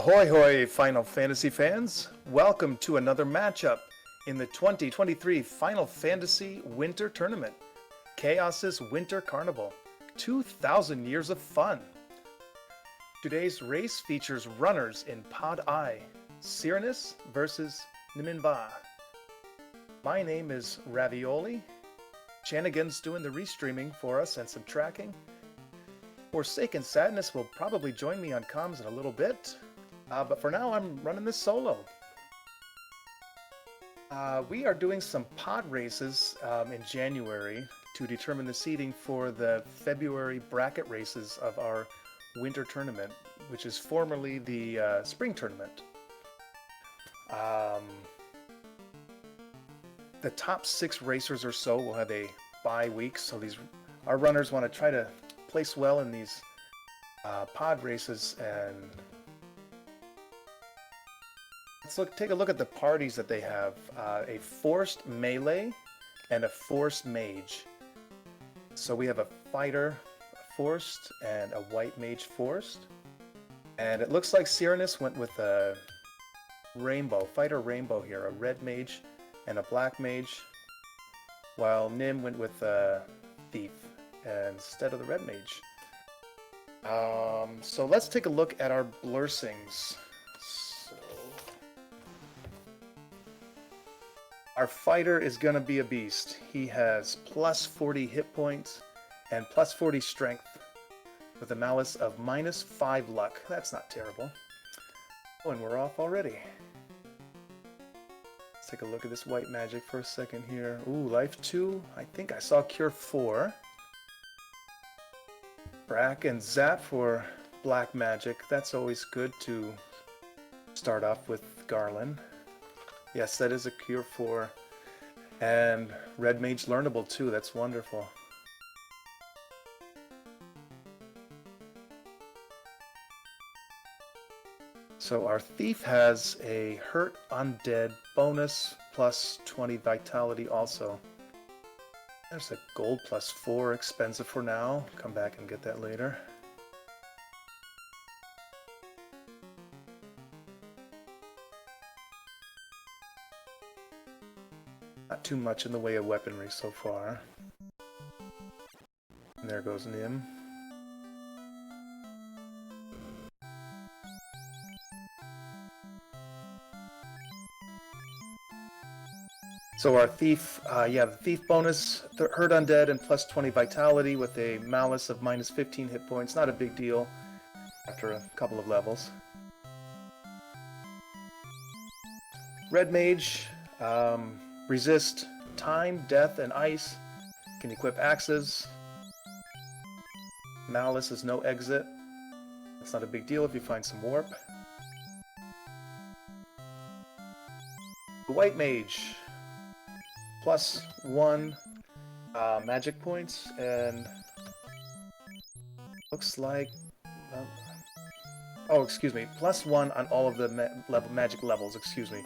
Ahoy hoy, Final Fantasy fans! Welcome to another matchup in the 2023 Final Fantasy Winter Tournament. Chaos's Winter Carnival. 2,000 years of fun! Today's race features runners in Pod I, Syraniss versus Nimanva. My name is Ravioli. Chanigan's doing the restreaming for us and some tracking. Forsaken Sadness will probably join me on comms in a little bit. But for now, I'm running this solo. We are doing some pod races in January to determine the seeding for the February bracket races of our winter tournament, which is formerly the spring tournament. The top 6 racers or so will have a bye week, so our runners want to try to place well in these pod races. And let's take a look at the parties that they have. A forced melee and a forced mage. So we have a fighter forced and a white mage forced. And it looks like Syraniss went with a fighter rainbow here, a red mage and a black mage, while Nim went with a thief instead of the red mage. So let's take a look at our blursings. Our fighter is going to be a beast. He has plus 40 hit points and plus 40 strength with a malice of minus 5 luck. That's not terrible. Oh, and we're off already. Let's take a look at this white magic for a second here. Ooh, life 2. I think I saw cure 4. Brack and Zap for black magic. That's always good to start off with Garland. Yes, that is a cure 4. And red mage learnable too. That's wonderful. So our thief has a hurt undead bonus plus 20 vitality also. There's a gold plus 4, expensive for now. Come back and get that later. Not too much in the way of weaponry so far. And there goes Nim. So our thief, the thief bonus, hurt undead and plus 20 vitality with a malice of minus 15 hit points. Not a big deal after a couple of levels. Red mage, resist time, death, and ice. Can equip axes. Malice is no exit. That's not a big deal if you find some warp. The white mage, plus 1 magic points, and looks like plus 1 on all of the magic levels, excuse me.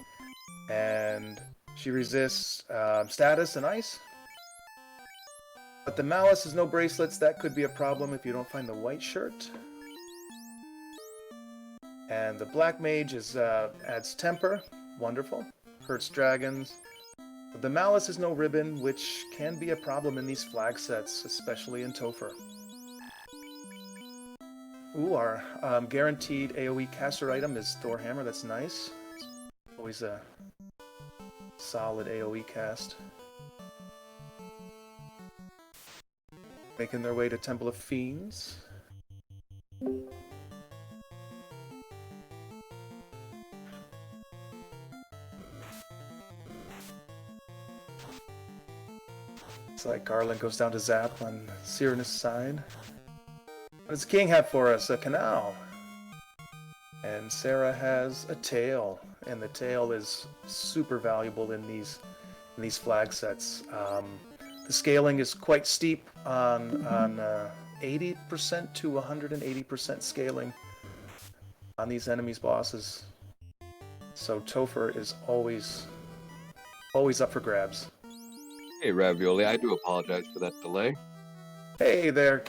And she resists status and ice. But the malice is no bracelets. That could be a problem if you don't find the white shirt. And the black mage adds temper. Wonderful. Hurts dragons. But the malice is no ribbon, which can be a problem in these flag sets, especially in Topher. Ooh, our guaranteed AoE caster item is Thor Hammer. That's nice. Always a solid AoE cast. Making their way to Temple of Fiends. Looks like Garland goes down to Zap on Syraniss' side. What does King have for us? A canal. And Sarah has a tail, and the tail is super valuable in these flag sets. The scaling is quite steep on 80% to 180% scaling on these enemies' bosses. So Topher is always up for grabs. Hey Ravioli, I do apologize for that delay. Hey there,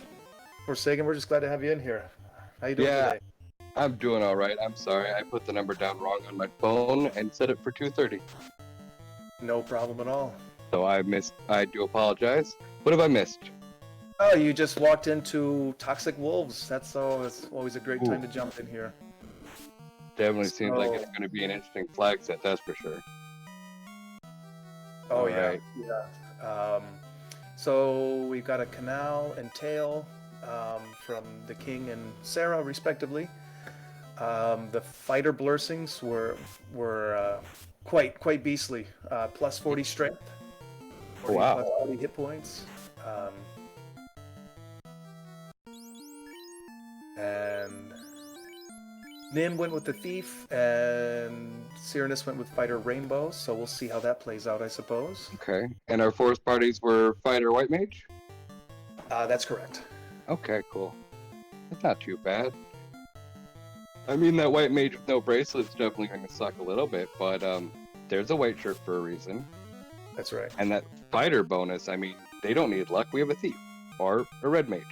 Forsaken. We're just glad to have you in here. How you doing today? I'm doing all right. I'm sorry. I put the number down wrong on my phone and set it for 2:30. No problem at all. So I missed. I do apologize. What have I missed? Oh, you just walked into Toxic Wolves. That's always a great time to jump in here. Definitely seems like it's So- going to be an interesting flag set. That's for sure. Oh All yeah, right. yeah. So we've got a canal and tail from the king and Sarah, respectively. The fighter blursings were quite beastly. Plus 40 strength. 40, Wow. Plus 40 hit points. And Nim went with the thief, and Syraniss went with fighter rainbow. So we'll see how that plays out, I suppose. Okay. And our force parties were fighter white mage. That's correct. Okay, cool. That's not too bad. I mean, that white mage with no bracelet's definitely going to suck a little bit, but there's a white shirt for a reason. That's right. And that fighter bonus, I mean, they don't need luck. We have a thief or a red mage.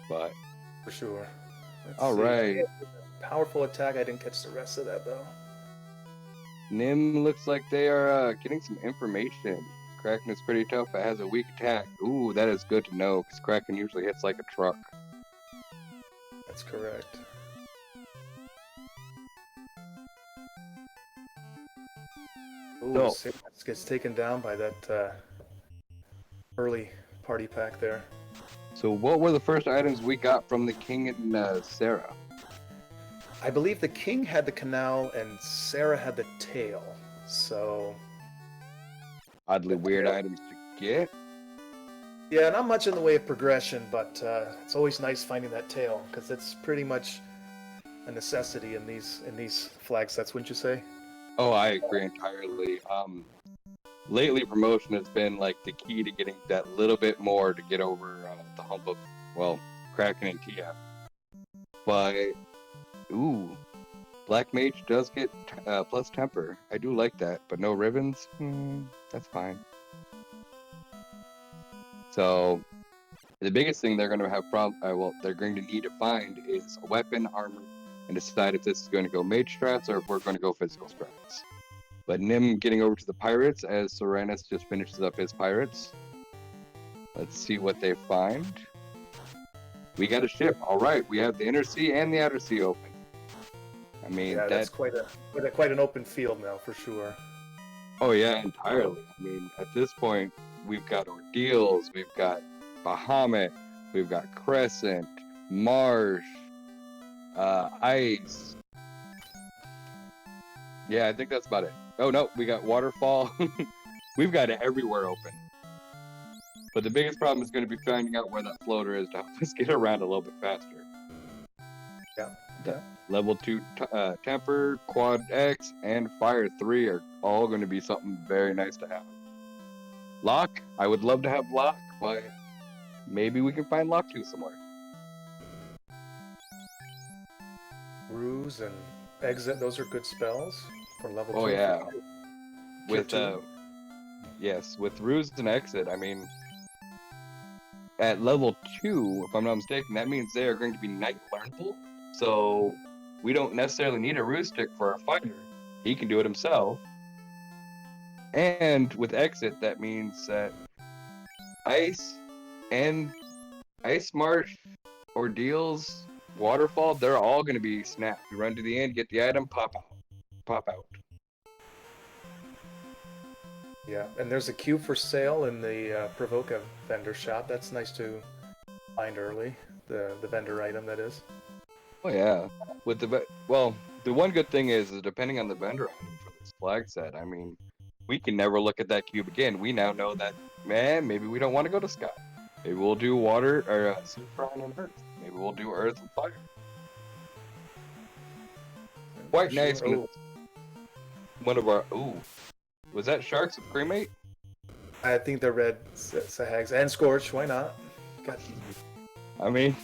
But For sure. Let's all see. right, Powerful attack. I didn't catch the rest of that though. Nim looks like they are getting some information. Kraken is pretty tough, but has a weak attack. Ooh, that is good to know, because Kraken usually hits like a truck. That's correct. Ooh, So- Syraniss gets taken down by that early party pack there. So what were the first items we got from the king and Sarah? I believe the king had the canal and Sarah had the tail. So Oddly weird items to get. yeah, not much in the way of progression, but it's always nice finding that tail because it's pretty much a necessity in these flag sets, wouldn't you say? Oh, I agree entirely. Lately promotion has been like the key to getting that little bit more to get over the hump of, well, Kraken and TF. But, ooh, Black Mage does get plus temper. I do like that, but no ribbons? That's fine. So, the biggest thing they're going to have they're going to need to find is a weapon, armor, and decide if this is going to go mage strats or if we're going to go physical strats. But Nim getting over to the pirates as Syraniss just finishes up his pirates. Let's see what they find. We got a ship. All right, we have the inner sea and the outer sea open. I mean, Yeah, that's quite an open field now for sure. Oh yeah, entirely. I mean, at this point, we've got Ordeals, we've got Bahamut, we've got Crescent, Marsh, Ice. Yeah, I think that's about it. Oh no, we got Waterfall. We've got it everywhere open. But the biggest problem is going to be finding out where that floater is to help us get around a little bit faster. Yeah. Level 2 Temper, Quad X, and Fire 3 are all going to be something very nice to have. Lock, I would love to have Lock, but maybe we can find Lock 2 somewhere. Ruse and Exit, those are good spells for level 2. Oh yeah. With Tier 2. yes, with Ruse and Exit, I mean, at level 2, if I'm not mistaken, that means they are going to be Night Learnable. So we don't necessarily need a Ruse stick for our fighter. He can do it himself. And with Exit, that means that Ice and Ice Marsh, Ordeals, Waterfall, they're all going to be snap. You run to the end, get the item, pop out. Pop out. Yeah, and there's a cube for sale in the Provoca vendor shop. That's nice to find early. The vendor item, that is. Oh yeah. With the the one good thing is depending on the vendor item for this flag set, I mean, we can never look at that cube again. We now know that, man, maybe we don't want to go to sky. Maybe we'll do water or Saffron and earth. Maybe we'll do earth and fire. Quite Sure. nice when it's one of our was that sharks with cremate? I think they're red Sahags and Scorch. Why not? Got I mean,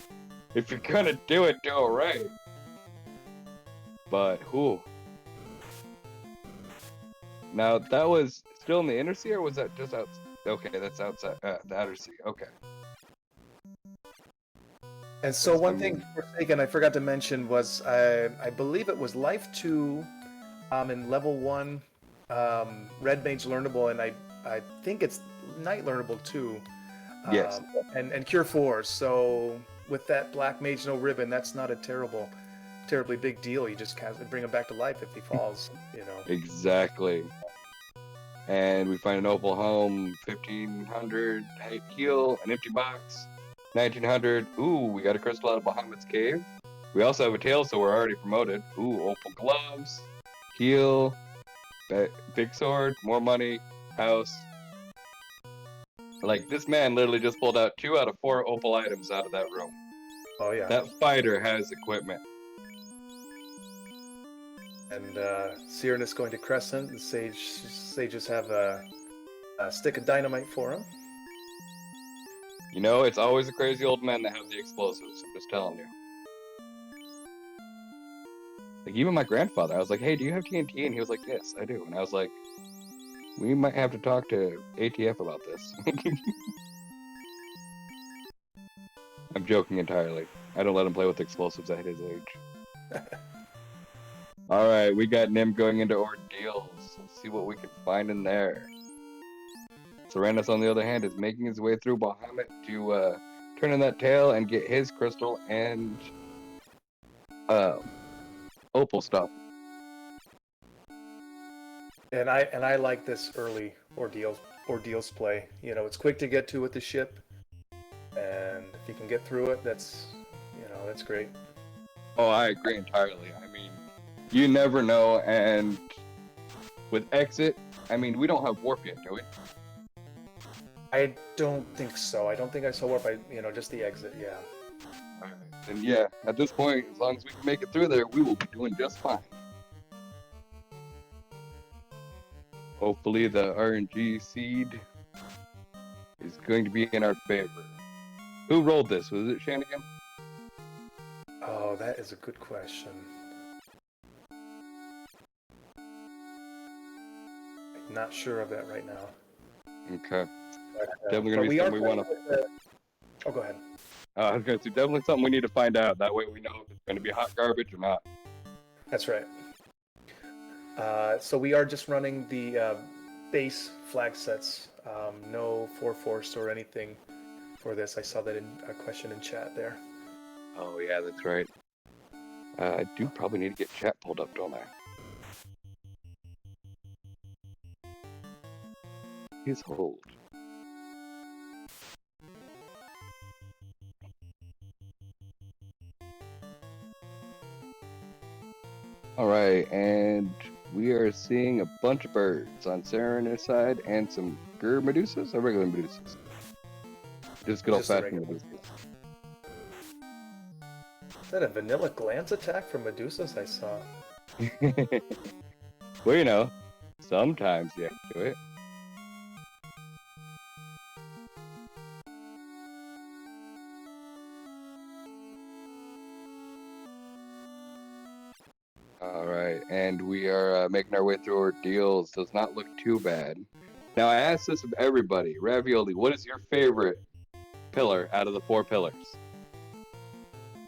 if you're gonna do it right. But who? Now that was still in the inner sea, or was that just out? Okay, that's outside the outer sea. Okay. And so one thing Forsaken I forgot to mention was I believe it was Life 2 in level 1 Red Mage learnable, and I think it's Night learnable too. Yes. And Cure 4. So with that Black Mage no ribbon, that's not a terribly big deal. You just bring him back to life if he falls, you know. Exactly. And we find an opal home, 1500 heal, an empty box, 1900. Ooh, we got a crystal out of Bahamut's cave. We also have a tail, so we're already promoted. Ooh, opal gloves, heal, big sword, more money, house. Like, this man literally just pulled out 2 out of 4 opal items out of that room. Oh yeah. That fighter has equipment. And Syraniss going to Crescent. The sages have a stick of dynamite for him. You know, it's always the crazy old men that have the explosives. I'm just telling you. Like, even my grandfather, I was like, hey, do you have TNT? And he was like, yes, I do. And I was like, we might have to talk to ATF about this. I'm joking entirely. I don't let him play with explosives at his age. Alright, we got Nim going into ordeals. Let's see what we can find in there. Syraniss, on the other hand, is making his way through Bahamut to turn in that tail and get his crystal and opal stuff. And I like this early ordeals play. You know, it's quick to get to with the ship, and if you can get through it, that's great. Oh, I agree entirely. I mean, you never know, and with exit, I mean, we don't have warp yet, do we? I don't think so. I don't think I saw warp. Just the exit. Yeah. Alright, then yeah, at this point, as long as we can make it through there, we will be doing just fine. Hopefully the RNG seed is going to be in our favor. Who rolled this? Was it Shanigan? Oh, that is a good question. I'm not sure of that right now. Okay. But, Definitely going to be something we want to... Oh, go ahead. I was going to say, definitely something we need to find out. That way we know if it's going to be hot garbage or not. That's right. So we are just running the base flag sets. No 4-force or anything for this. I saw that in a question in chat there. Oh, yeah, that's right. I do probably need to get chat pulled up, don't I? Please hold. Alright, and we are seeing a bunch of birds on Syraniss side and some Medusas or regular Medusas? Just good old fashioned Medusas. Is that a vanilla glance attack from Medusas I saw? Well, you know, sometimes you have to do it. Alright, and we are making our way through ordeals. Does not look too bad. Now, I asked this of everybody. Ravioli, what is your favorite pillar out of the 4 pillars?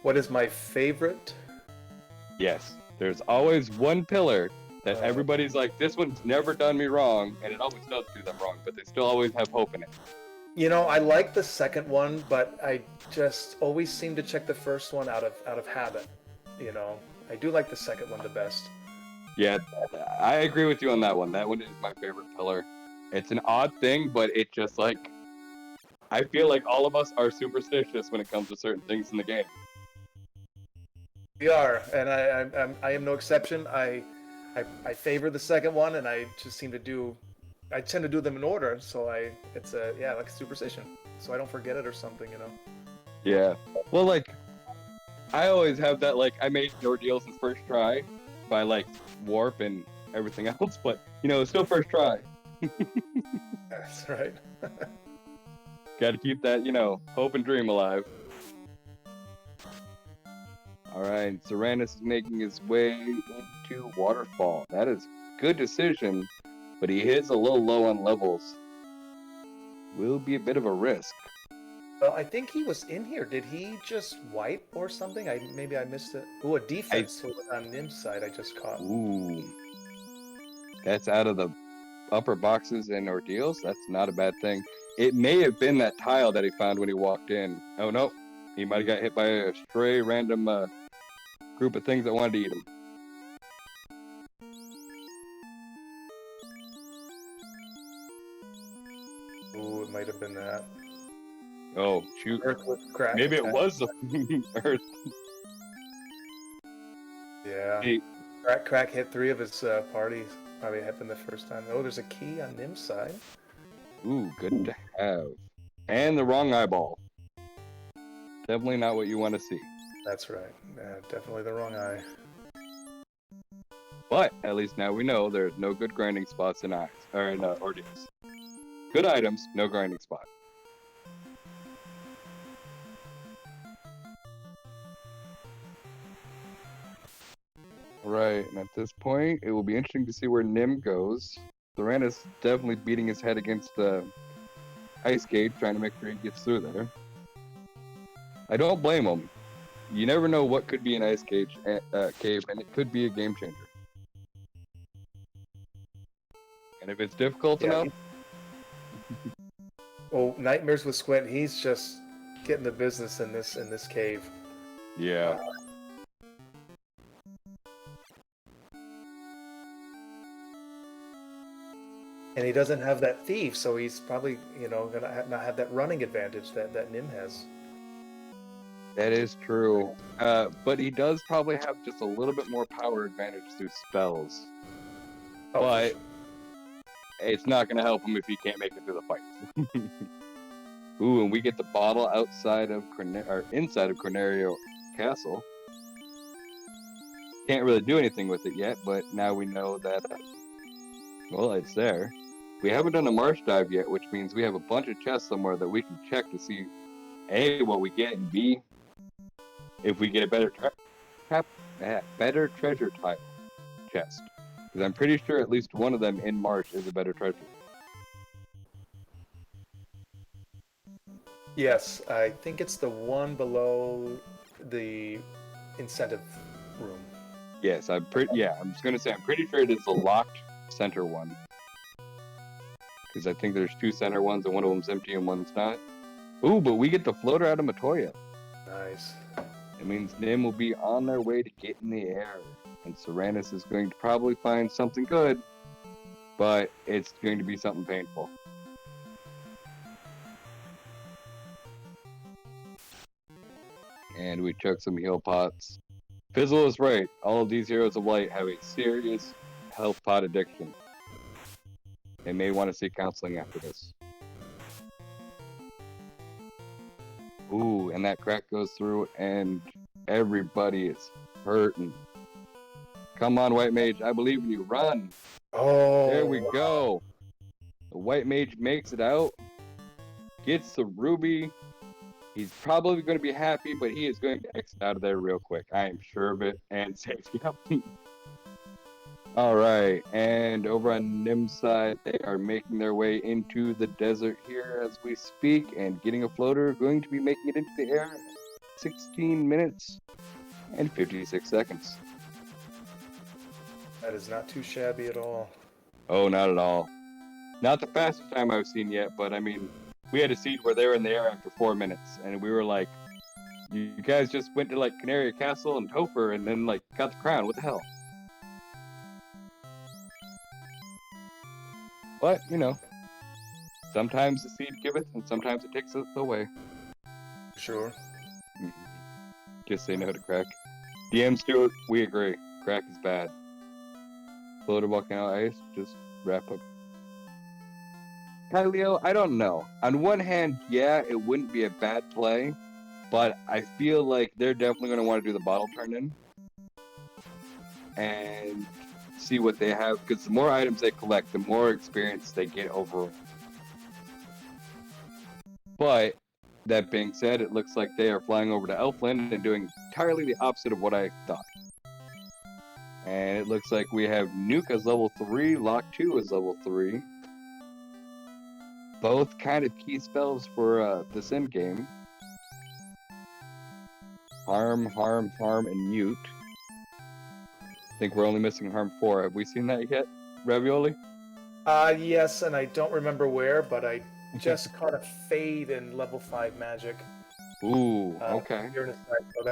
What is my favorite? Yes, there's always one pillar that everybody's like, this one's never done me wrong, and it always does do them wrong, but they still always have hope in it. You know, I like the second one, but I just always seem to check the first one out of habit. You know, I do like the second one the best. Yeah, I agree with you on that one. That one is my favorite pillar. It's an odd thing, but it just like, I feel like all of us are superstitious when it comes to certain things in the game. We are, and I am no exception. I favor the second one, and I tend to do them in order. So it's like a superstition, so I don't forget it or something, you know. Yeah. Well, like, I always have that, like, I made ordeals in first try by like warp and everything else, but you know, it's still first try. That's right. Got to keep that, you know, hope and dream alive. Alright, Syraniss is making his way into Waterfall. That is a good decision, but he is a little low on levels. Will be a bit of a risk. Well, I think he was in here. Did he just wipe or something? Maybe I missed it. Ooh, a defense was on Nim's side I just caught. Ooh, that's out of the upper boxes and ordeals. That's not a bad thing. It may have been that tile that he found when he walked in. Oh no, he might have got hit by a stray random group of things that wanted to eat him. Ooh, it might have been that. Oh shoot! Earth with crack. Maybe it was the Earth. Yeah. Hey. Crack hit 3 of his parties. Probably happened the first time. Oh, there's a key on Nim's side. Ooh, good to have. And the wrong eyeball. Definitely not what you want to see. That's right. Definitely the wrong eye. But at least now we know there's no good grinding spots in eyes or in ordeals. Good items, no grinding spot. Right, and at this point, it will be interesting to see where Nim goes. Syraniss definitely beating his head against the ice cage, trying to make sure he gets through there. I don't blame him. You never know what could be an ice cage cave, and it could be a game changer. And if it's difficult enough, oh, Nightmares with Squint. He's just getting the business in this cave. yeah. And he doesn't have that thief, so he's probably, gonna not have that running advantage that Nim has. That is true. But he does probably have just a little bit more power advantage through spells. Oh, But it's not going to help him if he can't make it through the fight. Ooh, and we get the bottle outside of inside of Cornerio Castle. Can't really do anything with it yet, but now we know that, well, it's there. We haven't done a marsh dive yet, which means we have a bunch of chests somewhere that we can check to see, A, what we get, and B, if we get a better treasure type chest. Because I'm pretty sure at least one of them in March is a better treasure. yes, I think it's the one below the incentive room. Yes, I'm just gonna say I'm pretty sure it is the locked center one. Because I think there's 2 center ones and one of them's empty and one's not. Ooh, but we get the floater out of Matoya. Nice. It means Nim will be on their way to get in the air. And Syraniss is going to probably find something good, but it's going to be something painful. And we chuck some heal pots. Fizzle is right. All of these heroes of light have a serious health pot addiction. They may want to seek counseling after this. Ooh, and that crack goes through and everybody is hurting. Come on, White Mage. I believe in you. Run. Oh. There we go. The White Mage makes it out. Gets the ruby. He's probably going to be happy, but he is going to exit out of there real quick. I am sure of it. And safety up. All right. And over on Nim's side, they are making their way into the desert here as we speak and getting a floater, going to be making it into the air in 16 minutes and 56 seconds. That is not too shabby at all. Oh, not at all. Not the fastest time I've seen yet, but I mean, we had a scene where they were in the air after 4 minutes, and we were like, you guys just went to like Canary Castle and Topher and then like got the crown. What the hell? But, you know, sometimes the seed giveth and sometimes it takes us away. Sure. Just say no to crack. DM Stewart, we agree. Crack is bad. Floater walking out ice, just wrap up. Kyleo, I don't know. On one hand, yeah, it wouldn't be a bad play, but I feel like they're definitely going to want to do the bottle turn in and see what they have, because the more items they collect, the more experience they get overall. But that being said, it looks like they are flying over to Elfland and doing entirely the opposite of what I thought. And it looks like we have Nuke as level 3, Lock 2 as level 3. both kind of key spells for the sim game. Harm, harm, harm, and mute. I think we're only missing harm 4. Have we seen that yet, Ravioli? Yes, and I don't remember where, but I just caught a fade in level 5 magic. Ooh, okay.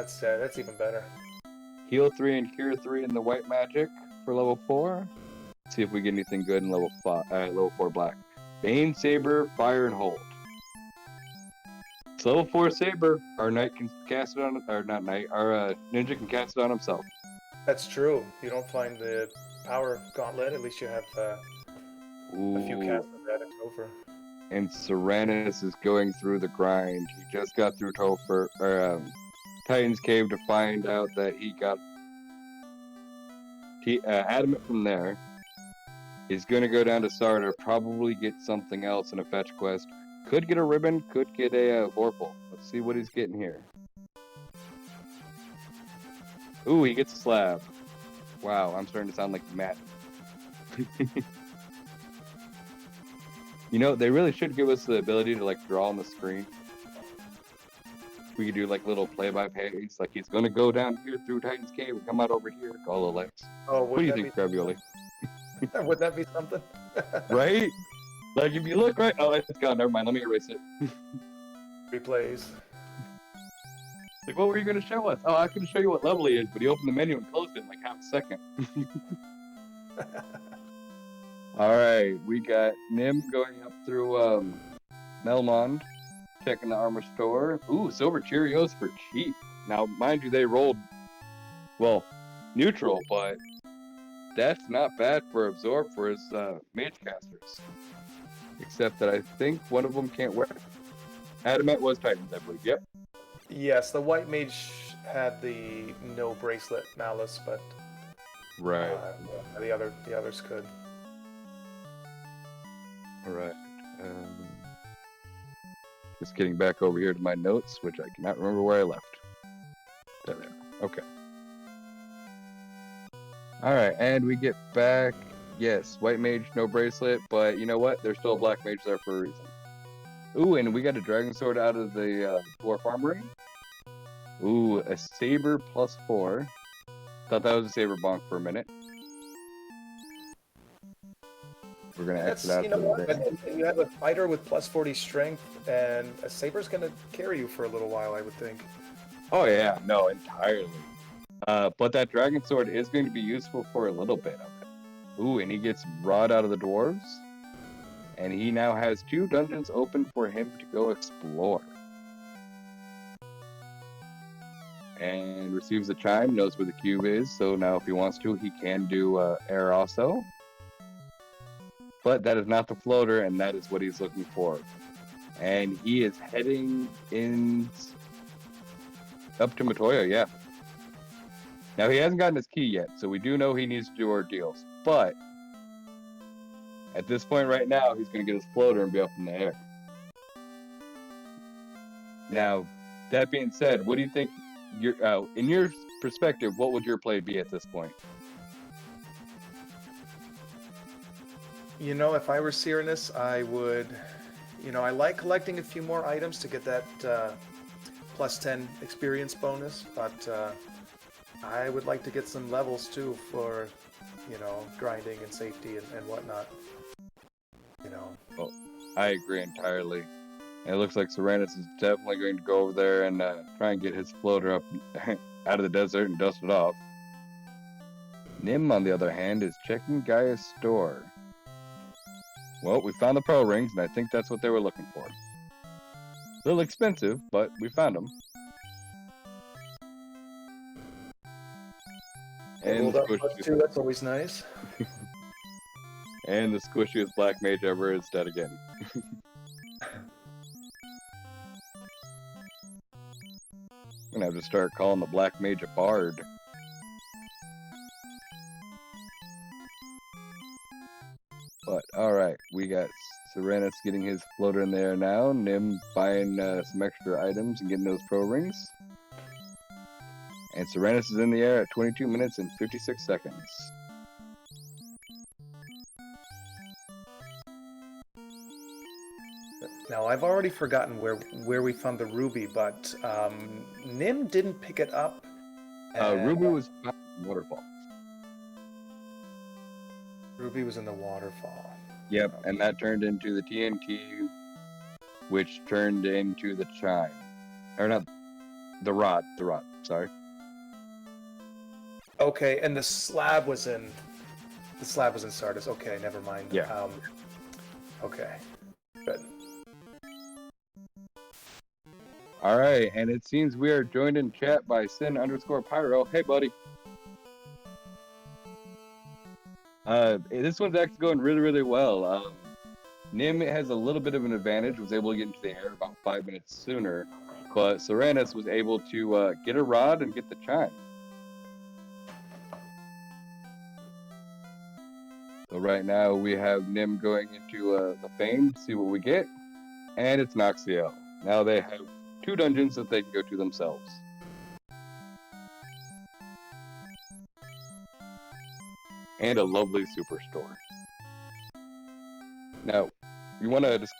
So that's even better. Heal 3 and Cure 3 in the white magic for level 4. Let's see if we get anything good in level 4 black. Bane, Saber, Fire, and Hold. It's level 4 Saber. Our knight can cast it on, or not knight, our ninja can cast it on himself. That's true. You don't find the power gauntlet. At least you have a few casts of that. It's over. And Syraniss is going through the grind. He just got through Titan's Cave to find out that he got Adamant from there. He's going to go down to Sarda, probably get something else in a fetch quest. Could get a ribbon, could get a Vorpal. Let's see what he's getting here. Ooh, he gets a slab. Wow, I'm starting to sound like Matt. You know, they really should give us the ability to, like, draw on the screen. We could do, like, little play-by-plays. Like, he's going to go down here through Titan's Cave and come out over here. All the legs. Oh, what do you think, Ravioli? Would that be something? Right? Like, if you look right... Oh, it's gone. Never mind. Let me erase it. Replays. Like, what were you going to show us? Oh, I was going to show you what level he is, but he opened the menu and closed it in, like, half a second. All right, we got Nim going up through Melmond, checking the armor store. Ooh, silver Cheerios for cheap. Now, mind you, they rolled, well, neutral, but that's not bad for Absorb for his mage casters. Except that I think one of them can't wear it. Adamant was Titans, I believe. Yep. Yes, the white mage had the no bracelet malice, but right. The others could. All right. Just getting back over here to my notes, which I cannot remember where I left. There. Okay. All right, and we get back. Yes, white mage, no bracelet, but you know what? There's still a black mage there for a reason. Ooh, and we got a dragon sword out of the dwarf armory. Ooh, a saber +4. Thought that was a saber bonk for a minute. We're gonna exit out. You have a fighter with +40 strength, and a saber's gonna carry you for a little while, I would think. Oh yeah, no, entirely. But that dragon sword is going to be useful for a little bit of it. Ooh, and he gets Rod out of the dwarves, and he now has 2 dungeons open for him to go explore. And receives a chime, knows where the cube is, so now if he wants to, he can do air also. But that is not the floater, and that is what he's looking for. And he is heading up to Matoya, yeah. Now, he hasn't gotten his key yet, so we do know he needs to do ordeals. But at this point right now, he's going to get his floater and be up in the air. Now, that being said, what do you think, in your perspective, what would your play be at this point? You know, if I were Syraniss, I would, I like collecting a few more items to get that +10 experience bonus, but I would like to get some levels too for, grinding and safety and whatnot. Well, I agree entirely. And it looks like Syraniss is definitely going to go over there and try and get his floater up out of the desert and dust it off. Nim, on the other hand, is checking Gaia's store. Well, we found the pearl rings, and I think that's what they were looking for. A little expensive, but we found them. And that's always nice. And the squishiest black mage ever is dead again. I'm gonna have to start calling the black mage a bard. But alright, we got Syraniss getting his floater in there now. Nim buying some extra items and getting those pro rings. And Syraniss is in the air at 22 minutes and 56 seconds. Now, I've already forgotten where we found the ruby, but Nim didn't pick it up. Ruby was found in the waterfall. Ruby was in the waterfall. Yep, and that turned into the TNT, which turned into the chime. Or not, the rod, sorry. Okay, and the slab was in Syraniss. Okay, never mind. Yeah. Okay, good. All right, and it seems we are joined in chat by Sin_Pyro. Hey, buddy. This one's actually going really, really well. Nim has a little bit of an advantage, was able to get into the air about 5 minutes sooner, but Syraniss was able to get a rod and get the chime. So right now we have Nim going into the Fane, see what we get, and it's Noxiel. Now they have 2 dungeons that they can go to themselves. And a lovely superstore. Now, you want to just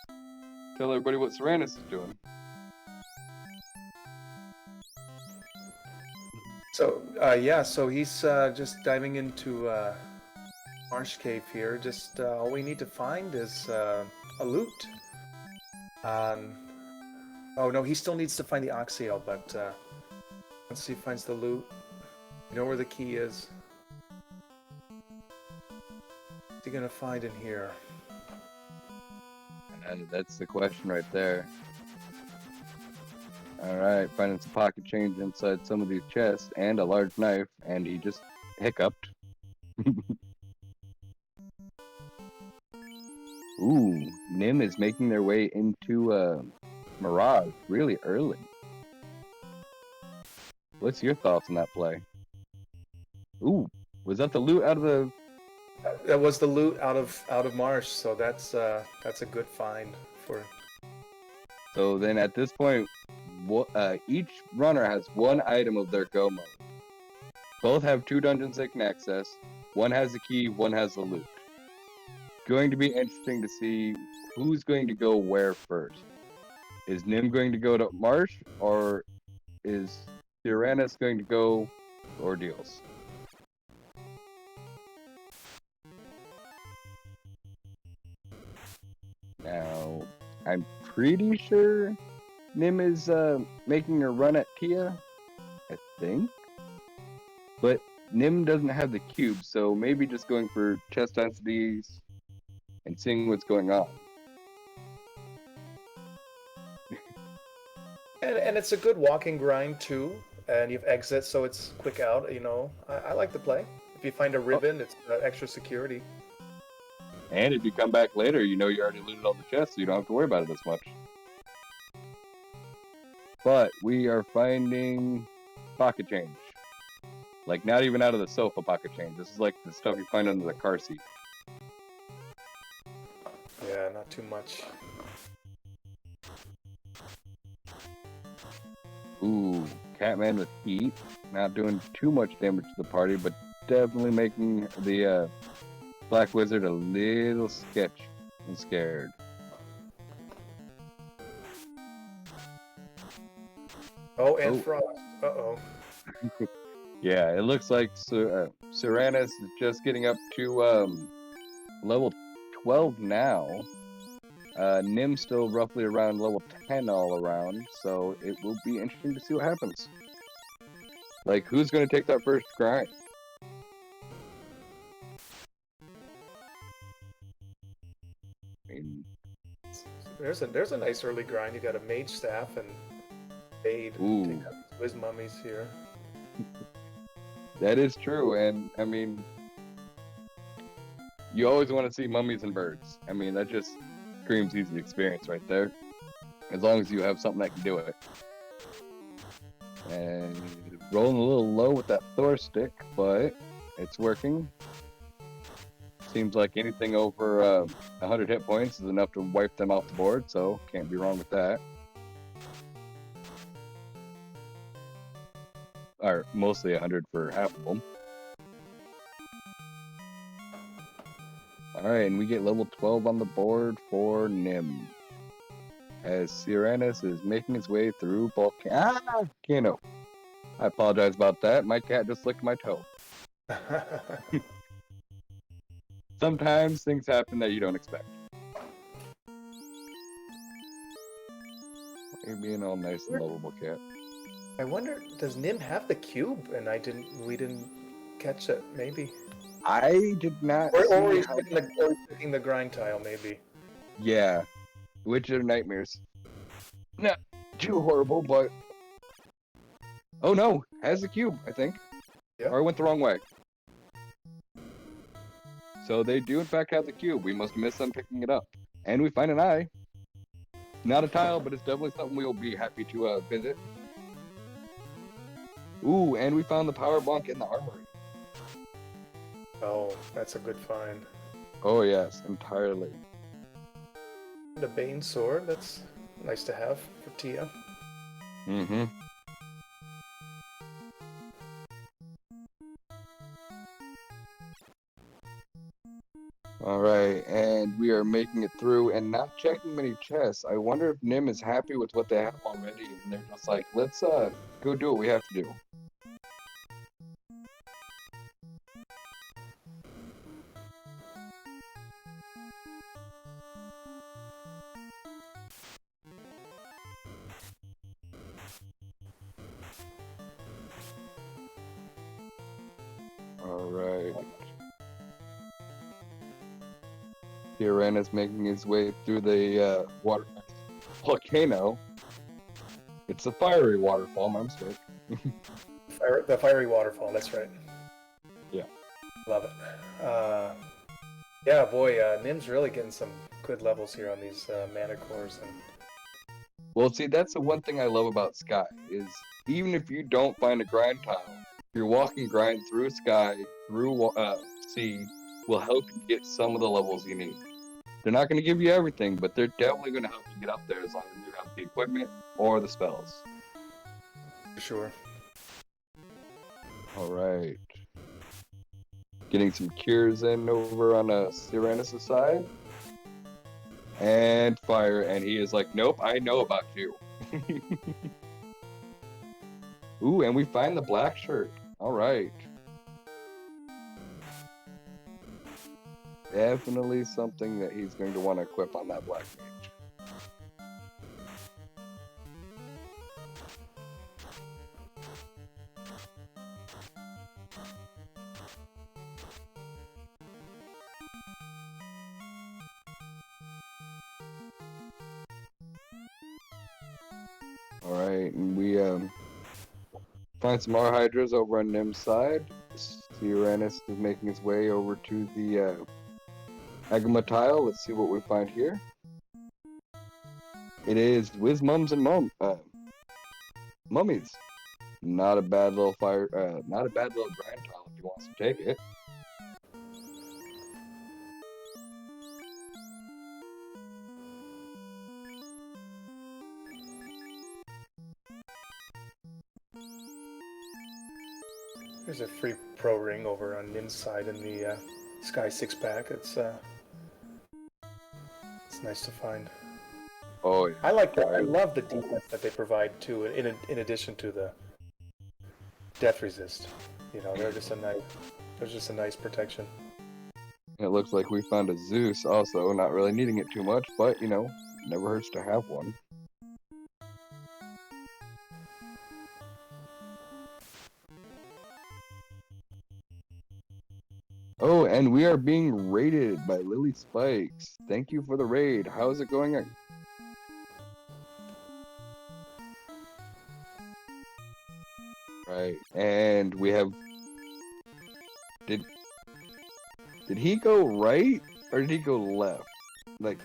tell everybody what Syraniss is doing? So, so he's just diving into Marsh Cave here. Just all we need to find is a loot. Oh no, he still needs to find the Oxyel, but once he finds the loot, you know where the key is. What's he gonna find in here? And that's the question right there. Alright, finding some pocket change inside some of these chests and a large knife, and he just hiccuped. Ooh, Nim is making their way into Mirage really early. What's your thoughts on that play? Ooh, was that the loot out of the... That was the loot out of Marsh, so that's a good find for. So then at this point, each runner has 1 item of their go mode. Both have 2 dungeons they can access. One has the key, one has the loot. Going to be interesting to see who's going to go where first. Is Nim going to go to Marsh, or is Syraniss going to go Ordeals? Now, I'm pretty sure Nim is making a run at Tia, I think. But Nim doesn't have the cube, so maybe just going for chest densities and seeing what's going on. And it's a good walking grind too, and you have exit, so it's quick out. You know, I like the play. If you find a ribbon, it's extra security. And if you come back later, you know you already looted all the chests, so you don't have to worry about it as much. But we are finding pocket change. Like, not even out of the sofa pocket change. This is like the stuff you find under the car seat. Yeah, not too much. Ooh, Catman with heat. Not doing too much damage to the party, but definitely making the Black Wizard a little sketch and scared. Oh, and Frost. Uh-oh. Yeah, it looks like Syraniss is just getting up to level 12 now. Nim's still roughly around level 10 all around, so it will be interesting to see what happens. Like, who's going to take that first grind? I mean, There's a nice early grind. You got a mage staff and fade. Ooh. Take out Wiz mummies here. that is true, and I mean, you always want to see mummies and birds. I mean, that just screams easy experience right there. As long as you have something that can do it. And rolling a little low with that Thor stick, but it's working. Seems like anything over 100 hit points is enough to wipe them off the board, so can't be wrong with that. Or mostly 100 for half of them. Alright, and we get level 12 on the board for Nim. as Syraniss is making his way through volcano. I apologize about that. My cat just licked my toe. Sometimes things happen that you don't expect. You're being all nice and lovable, cat. I wonder, does Nim have the cube? And we didn't catch it, maybe. I did not Or see he's how... hitting the grind tile, maybe. Yeah. Which are nightmares. Not too horrible, but... Oh no! Has the cube, I think. Yeah. Or I went the wrong way. So they do in fact have the cube. We must miss them picking it up. And we find an eye. Not a tile, but it's definitely something we'll be happy to visit. Ooh, and we found the power bunk in the armory. Oh, that's a good find. Oh yes, entirely. The Bane sword, that's nice to have for Tia. Mm-hmm. Alright, and we are making it through and not checking many chests. I wonder if Nim is happy with what they have already, and they're just like, let's go do what we have to do. Alright. Syraniss making his way through the water volcano. It's a fiery waterfall, my mistake. The fiery waterfall, that's right. Yeah. Love it. Yeah, boy, Nim's really getting some good levels here on these mana cores. And... Well, see, that's the one thing I love about Sky, is even if you don't find a grind tile, your walking grind through Sky, through Sea, will help you get some of the levels you need. They're not going to give you everything, but they're definitely going to help you get up there as long as you have the equipment or the spells. For sure. Alright. Getting some cures in over on Syraniss' side. And fire, and he is like, nope, I know about you. Ooh, and we find the black shirt. Alright. Definitely something that he's going to want to equip on that black mage. Alright, and we find some more Hydras over on Nim's side. Syraniss is making his way over to the Agama tile. Let's see what we find here. It is Wiz Mums and Mummies. Not a bad little not a bad little grind tile if he wants to take it. There's a free pro ring over on Nim's side in the Sky 6-pack. It's nice to find. Oh yeah. I like that. I love the defense that they provide too. In addition to the death resist, you know, they're just a nice protection. It looks like we found a Zeus also, not really needing it too much, but you know, never hurts to have one. Oh, and we are being raided by Lily Spikes. Thank you for the raid. How's it going? Right, and we have... Did he go right, or did he go left? Like...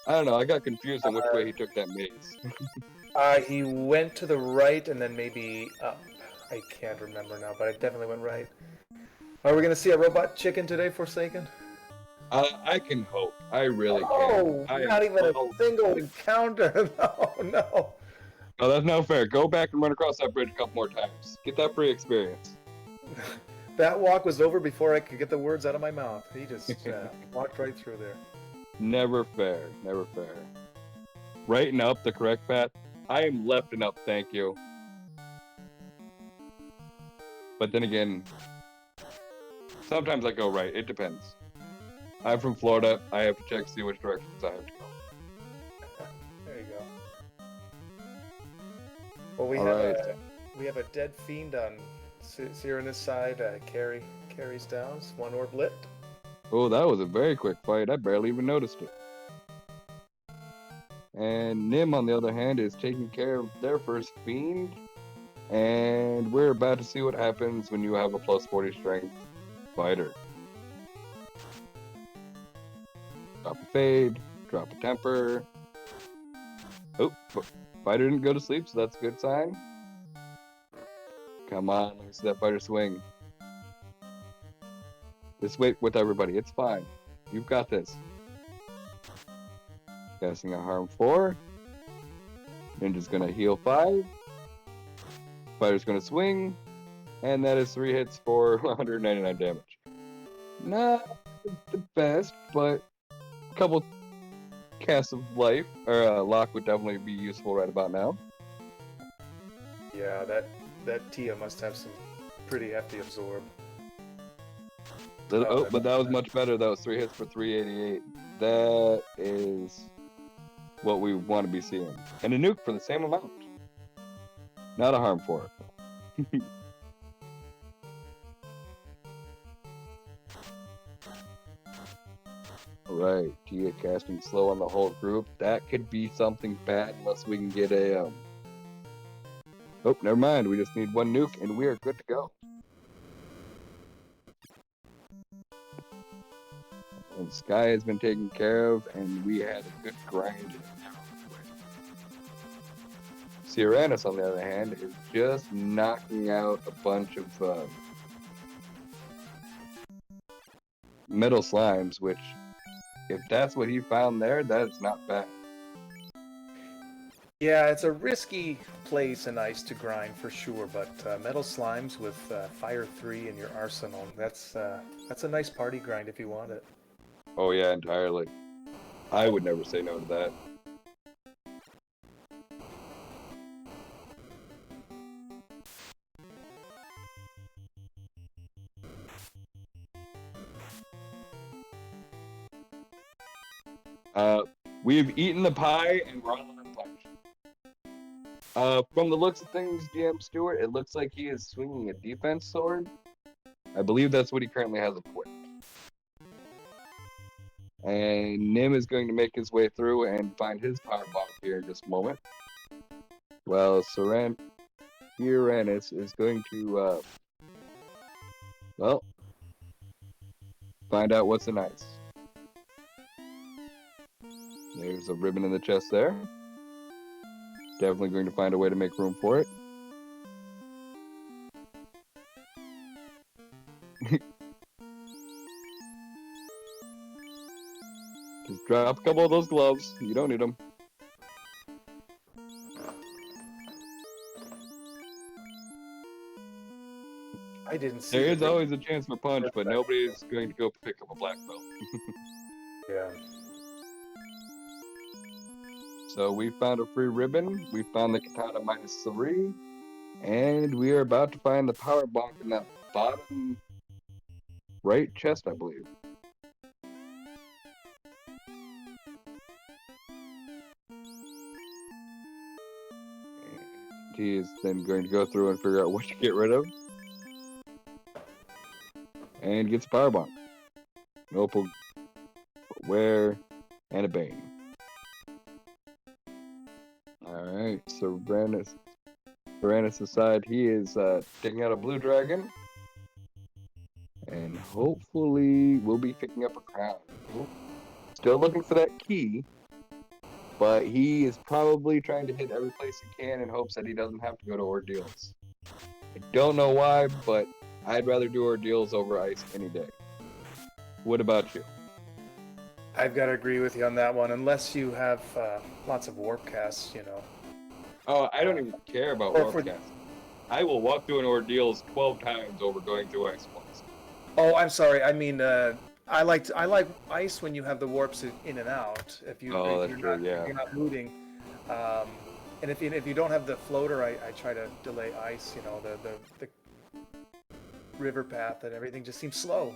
I don't know, I got confused on which way he took that maze. He went to the right and then maybe up. I can't remember now, but I definitely went right. Are we going to see a robot chicken today, Forsaken? I can hope. I really can. Oh, not even a single encounter. No. Oh, that's no fair. Go back and run across that bridge a couple more times. Get that free experience. That walk was over before I could get the words out of my mouth. He just walked right through there. Never fair. Never fair. right and up the correct path. I am left and up, thank you. But then again, sometimes I go right. It depends. I'm from Florida. I have to check to see which directions I have to go. There you go. Well, we have a dead fiend on Syraniss side. Carries down. One orb lit. Oh, that was a very quick fight. I barely even noticed it. And Nim, on the other hand, is taking care of their first fiend. And we're about to see what happens when you have a plus 40 strength fighter. Drop a fade, drop a temper. Oh, fighter didn't go to sleep, so that's a good sign. Come on, let me see that fighter swing. Just wait with everybody, it's fine. You've got this. Casting a harm 4. Ninja's gonna heal 5. Fighter's gonna swing. And that is 3 hits for 199 damage. Not the best, but a couple casts of life, or lock would definitely be useful right about now. Yeah, that Tia must have some pretty hefty absorb. But that was much better. That was 3 hits for 388. That is what we want to be seeing. And a nuke for the same amount. Not a harm for it. Alright, Tia casting slow on the whole group. That could be something bad unless we can get a... Oh, never mind. We just need 1 nuke and we are good to go. And Sky has been taken care of, and we had a good grind. Syraniss, on the other hand, is just knocking out a bunch of metal slimes, which, if that's what he found there, that is not bad. Yeah, it's a risky place in ice to grind for sure, but metal slimes with fire 3 in your arsenal, that's a nice party grind if you want it. Oh yeah, entirely. I would never say no to that. We've eaten the pie and we're on the punch. From the looks of things, GM Stewart, it looks like he is swinging a defense sword. I believe that's what he currently has equipped. And Nim is going to make his way through and find his power bomb here in just a moment. Well, Syraniss is going to, find out what's in ice. There's a ribbon in the chest there. Definitely going to find a way to make room for it. Just drop a couple of those gloves. You don't need them. I didn't see. There is always a chance for punch, but nobody's going to go pick up a black belt. Yeah. So we found a free ribbon. We found the katana -3. And we are about to find the power bonk in that bottom right chest, I believe. He is then going to go through and figure out what to get rid of. And gets a power bomb. An opal, wear, and a bane. Alright, so Syraniss aside, he is taking out a blue dragon. And hopefully we'll be picking up a crown. Still looking for that key. But he is probably trying to hit every place he can in hopes that he doesn't have to go to ordeals. I don't know why, but I'd rather do ordeals over ice any day. What about you? I've got to agree with you on that one, unless you have lots of warp casts, you know. Oh, I don't even care about warp casts. I will walk through an ordeals 12 times over going through ice once. Oh, I'm sorry. I mean, I like ice when you have the warps in and out. If you're not looting. And if you don't have the floater, I try to delay ice. You know, the river path and everything just seems slow.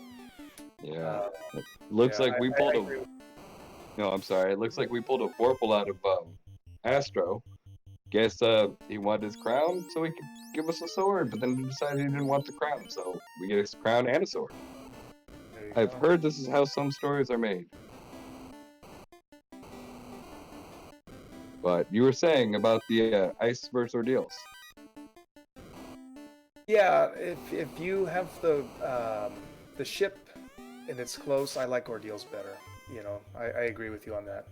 Yeah. Uh, It looks yeah, like we I pulled a. agree. No, I'm sorry. It looks like we pulled a Vorpal out of Astro. Guess he wanted his crown so he could give us a sword, but then he decided he didn't want the crown, so we get his crown and a sword. There you I've go. heard this is how some stories are made. But you were saying about the ice versus ordeals. Yeah, if you have the ship and it's close, I like ordeals better. You know, I agree with you on that.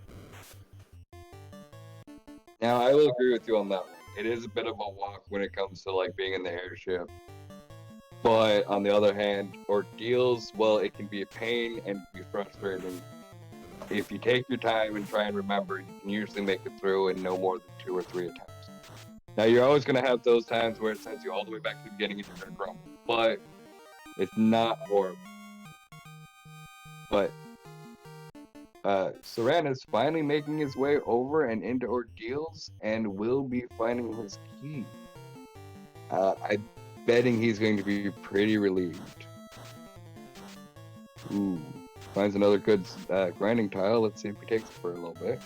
Now I will agree with you on that one. It is a bit of a walk when it comes to like being in the airship. But on the other hand, ordeals, well, it can be a pain and be frustrating. If you take your time and try and remember, you can usually make it through in no more than 2 or 3 attempts. Now you're always going to have those times where it sends you all the way back to the beginning and you're going to grumble, but it's not horrible. But Syraniss finally making his way over and into ordeals and will be finding his key. I'm betting he's going to be pretty relieved. Ooh, finds another good grinding tile. Let's see if he takes it for a little bit.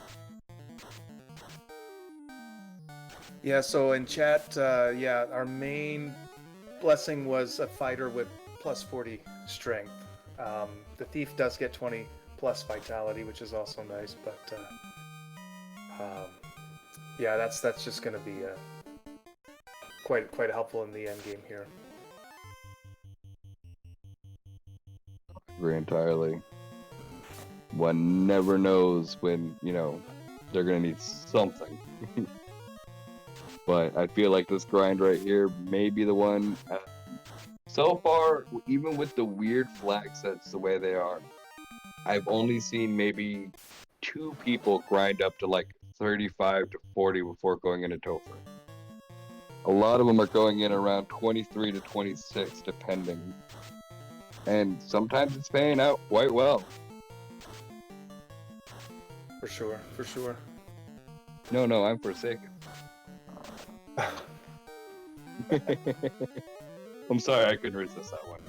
Yeah, so in chat, yeah, our main blessing was a fighter with plus 40 strength. The thief does get 20 plus vitality, which is also nice, but yeah, that's just going to be quite helpful in the end game here. I agree entirely. One never knows when, they're going to need something. But I feel like this grind right here may be the one. So far, even with the weird flag sets the way they are, I've only seen maybe 2 people grind up to like 35 to 40 before going into Topher. A lot of them are going in around 23 to 26, depending. And sometimes it's paying out quite well. For sure, for sure. No, I'm Forsaken. I'm sorry, I couldn't resist that one.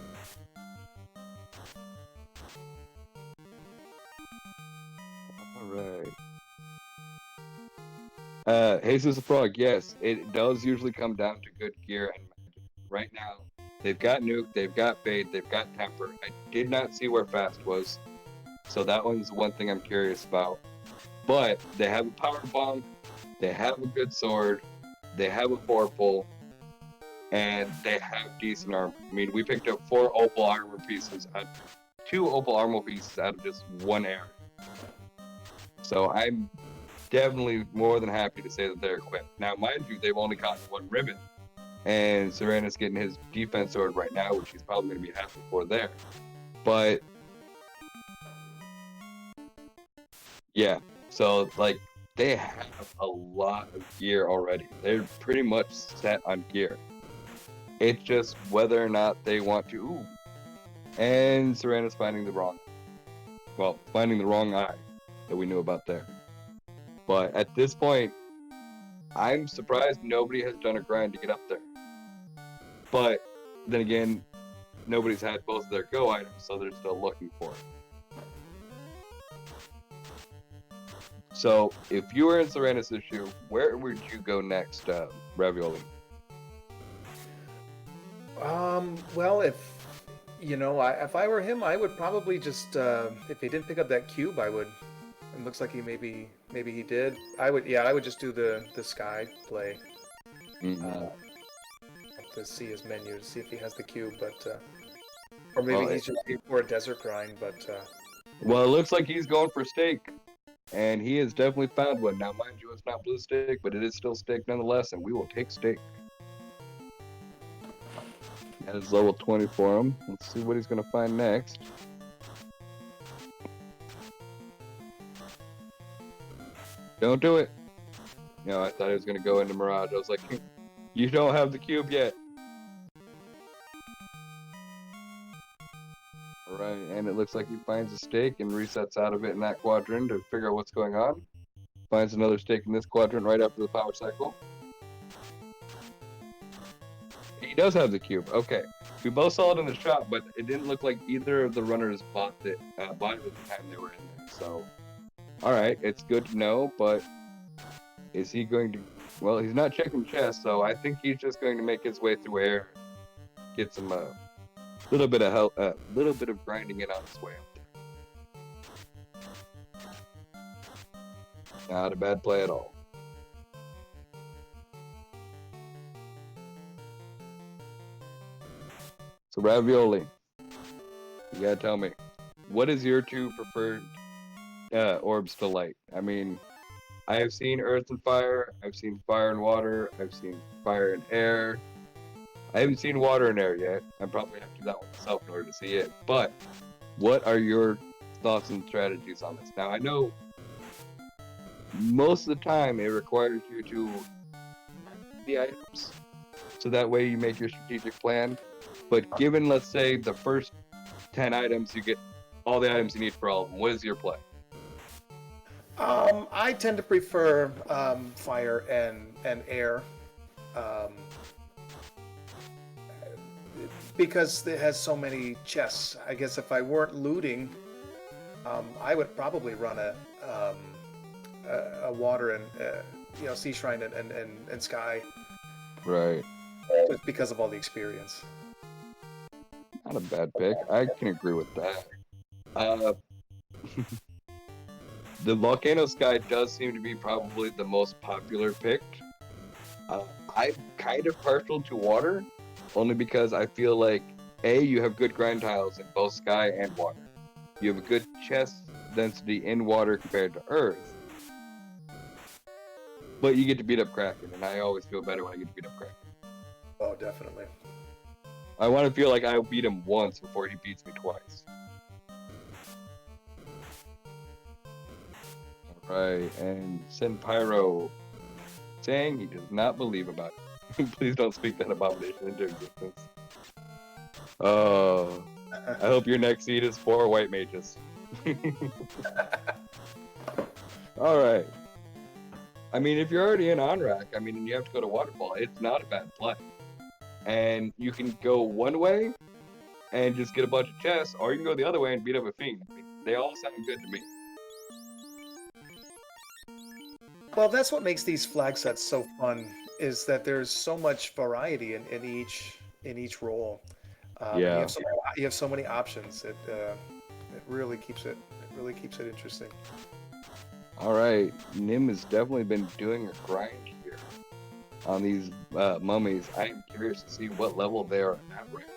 Alright. Jesus the Frog, yes, it does usually come down to good gear and magic. Right now, they've got Nuke, they've got Fade, they've got Temper. I did not see where Fast was, so that one's one thing I'm curious about. But they have a Power Bomb, they have a good sword, they have a Vorpal, and they have decent armor. I mean, we picked up 4 Opal armor pieces, 2 Opal armor pieces out of just one area. So I'm definitely more than happy to say that they're equipped. Now, mind you, they've only got 1 ribbon, and Syraniss getting his defense sword right now, which he's probably going to be happy for there. But yeah, so like they have a lot of gear already. They're pretty much set on gear. It's just whether or not they want to. Ooh. And Syraniss finding the wrong eye that we knew about there. But at this point, I'm surprised nobody has done a grind to get up there. But then again, nobody's had both of their go items, so they're still looking for it. So if you were in Syraniss' issue, where would you go next, Ravioli? Well, if I were him, I would probably just if he didn't pick up that cube, I would. It looks like he maybe he did. I would just do the sky play. Mm-hmm. To see his menu to see if he has the cube, but or maybe he's just looking for a desert grind. But well, it looks like he's going for steak, and he has definitely found one. Now, mind you, it's not blue steak, but it is still steak nonetheless, and we will take steak. That is level 20 for him. Let's see what he's going to find next. Don't do it. I thought he was going to go into Mirage. I was like, you don't have the cube yet. Alright, and it looks like he finds a stake and resets out of it in that quadrant to figure out what's going on. Finds another stake in this quadrant right after the power cycle. He does have the cube. Okay. We both saw it in the shop, but it didn't look like either of the runners bought it at the time they were in there. So, all right, it's good to know. But is he going to? Well, he's not checking chest, so I think he's just going to make his way through air, get some little bit of help, little bit of grinding in on his way up there. Not a bad play at all. So Ravioli, you gotta tell me, what is your two preferred orbs to light? I mean, I have seen earth and fire, I've seen fire and water, I've seen fire and air. I haven't seen water and air yet. I probably have to do that one myself in order to see it. But what are your thoughts and strategies on this? Now, I know most of the time it requires you to the items, so that way you make your strategic plan. But given, let's say, the first 10 items, you get all the items you need for all of them. What is your play? I tend to prefer fire and air because it has so many chests. I guess if I weren't looting, I would probably run a water and sea shrine and sky. Right. Just because of all the experience. Not a bad pick. I can agree with that. The Volcano Sky does seem to be probably the most popular pick. I'm kind of partial to water, only because I feel like, A, you have good grind tiles in both sky and water. You have a good chest density in water compared to earth. But you get to beat up Kraken, and I always feel better when I get to beat up Kraken. Oh, definitely. I want to feel like I beat him once before he beats me twice. Alright, and Senpyro saying he does not believe about it. Please don't speak that abomination into existence. Oh, I hope your next seed is 4 white mages. Alright. I mean, if you're already in Onrak, I mean, and you have to go to Waterfall, it's not a bad play. And you can go one way and just get a bunch of chests, or you can go the other way and beat up a fiend. I mean, they all sound good to me. Well, that's what makes these flag sets so fun, is that there's so much variety in each role. Yeah. You have so many options. It really keeps it interesting. All right, Nim has definitely been doing a grind here on these mummies. I am curious to see what level they are at right now.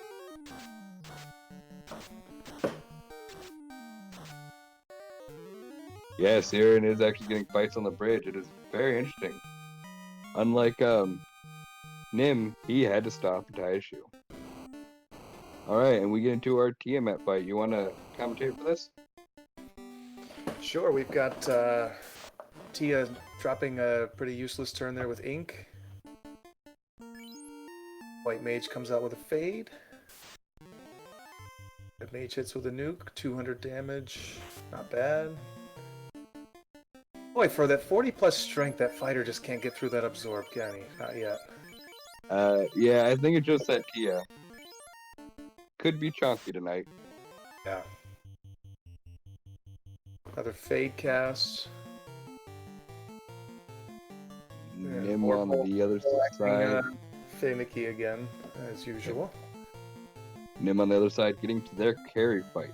Yeah, Syraniss is actually getting fights on the bridge. It is very interesting. Unlike Nim, he had to stop and tie his shoe. All right, and we get into our Tiamat fight. You want to commentate for this? Sure, we've got Tia dropping a pretty useless turn there with ink. White Mage comes out with a fade. Red Mage hits with a nuke, 200 damage, not bad. Boy, for that 40 plus strength, that fighter just can't get through that absorb, can he? Not yet. Yeah, I think it's just that Tia could be chunky tonight. Yeah. Another fade cast. Nim on the other side. Finicky again, as usual. Nim on the other side getting to their carry fight.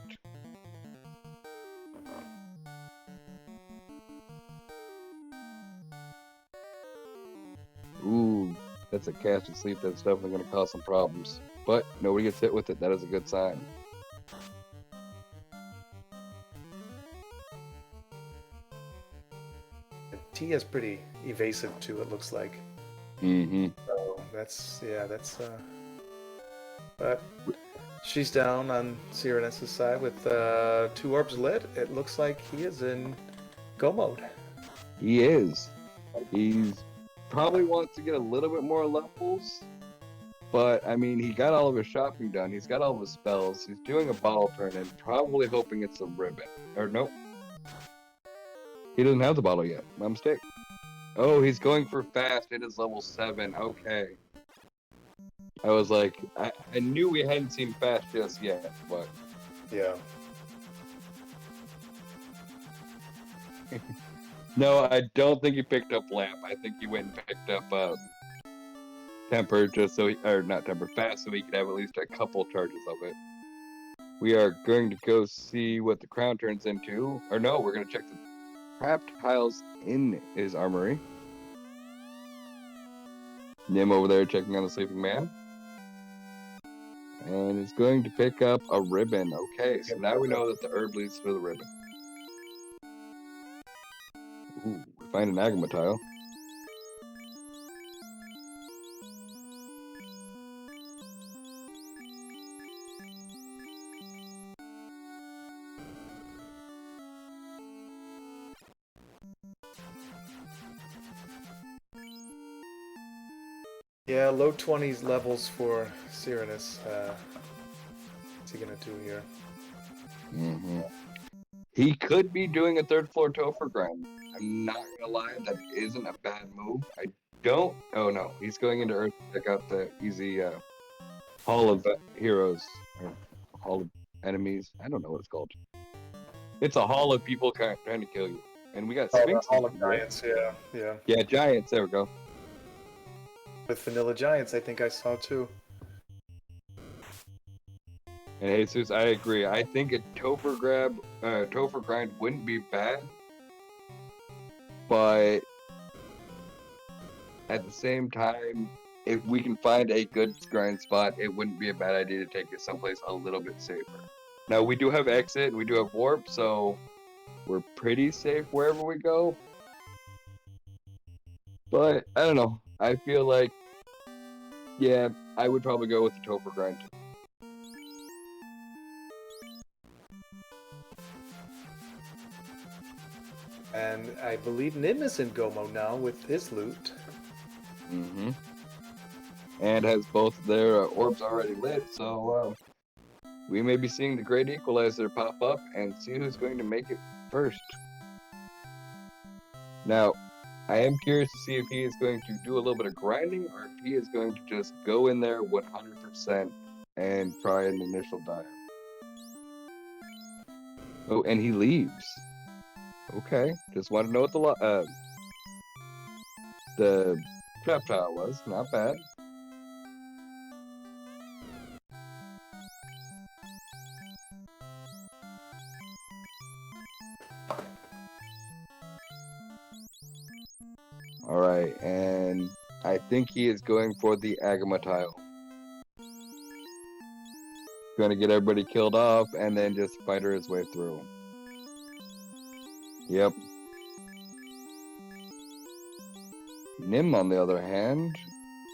Ooh, that's a cast of sleep that's definitely going to cause some problems. But nobody gets hit with it. That is a good sign. Tia's pretty evasive too, it looks like. Mm-hmm. So but she's down on Syraniss' side with 2 orbs lit. It looks like he is in go mode. He is. He's probably wants to get a little bit more levels. But, I mean, he got all of his shopping done. He's got all of his spells. He's doing a bottle turn and probably hoping it's a ribbon. Or, nope. He doesn't have the bottle yet. My mistake. Oh, he's going for fast. It is level 7. Okay. I was like, I knew we hadn't seen fast just yet, but Yeah. no, I don't think he picked up lamp. I think he went and picked up temper just so or not temper fast so he could have at least a couple charges of it. We are going to go see what the crown turns into. Or no, we're going to check the trapped tiles in his armory. Nim over there checking on the sleeping man. And he's going to pick up a ribbon. Okay, so now we know that the herb leads to the ribbon. Ooh, we find an agama tile. Yeah, low 20s levels for Syraniss. What's he gonna do here? Mm-hmm. He could be doing a third floor Topher grind. I'm not gonna lie, that isn't a bad move. I don't. Oh no, he's going into Earth to check out the easy Hall of Heroes or Hall of Enemies. I don't know what it's called. It's a hall of people trying to kill you, and we got Sphinx. Hall of Giants. Yeah. Yeah, giants. There we go. With Vanilla Giants, I think I saw too. And Jesus, I agree. I think a Topher grind wouldn't be bad, but at the same time, if we can find a good grind spot, it wouldn't be a bad idea to take it someplace a little bit safer. Now we do have exit and we do have warp, so we're pretty safe wherever we go. But I don't know. I feel like, yeah, I would probably go with the Topher grind. And I believe Nim is in Go mode now with his loot. Mm-hmm. And has both their orbs already lit, so we may be seeing the Great Equalizer pop up and see who's going to make it first. Now, I am curious to see if he is going to do a little bit of grinding or if he is going to just go in there 100% and try an initial dive. Oh, and he leaves. Okay, just want to know what the trap tile was. Not bad. Alright, and I think he is going for the agama tile. Going to get everybody killed off and then just spider his way through. Yep. Nim, on the other hand,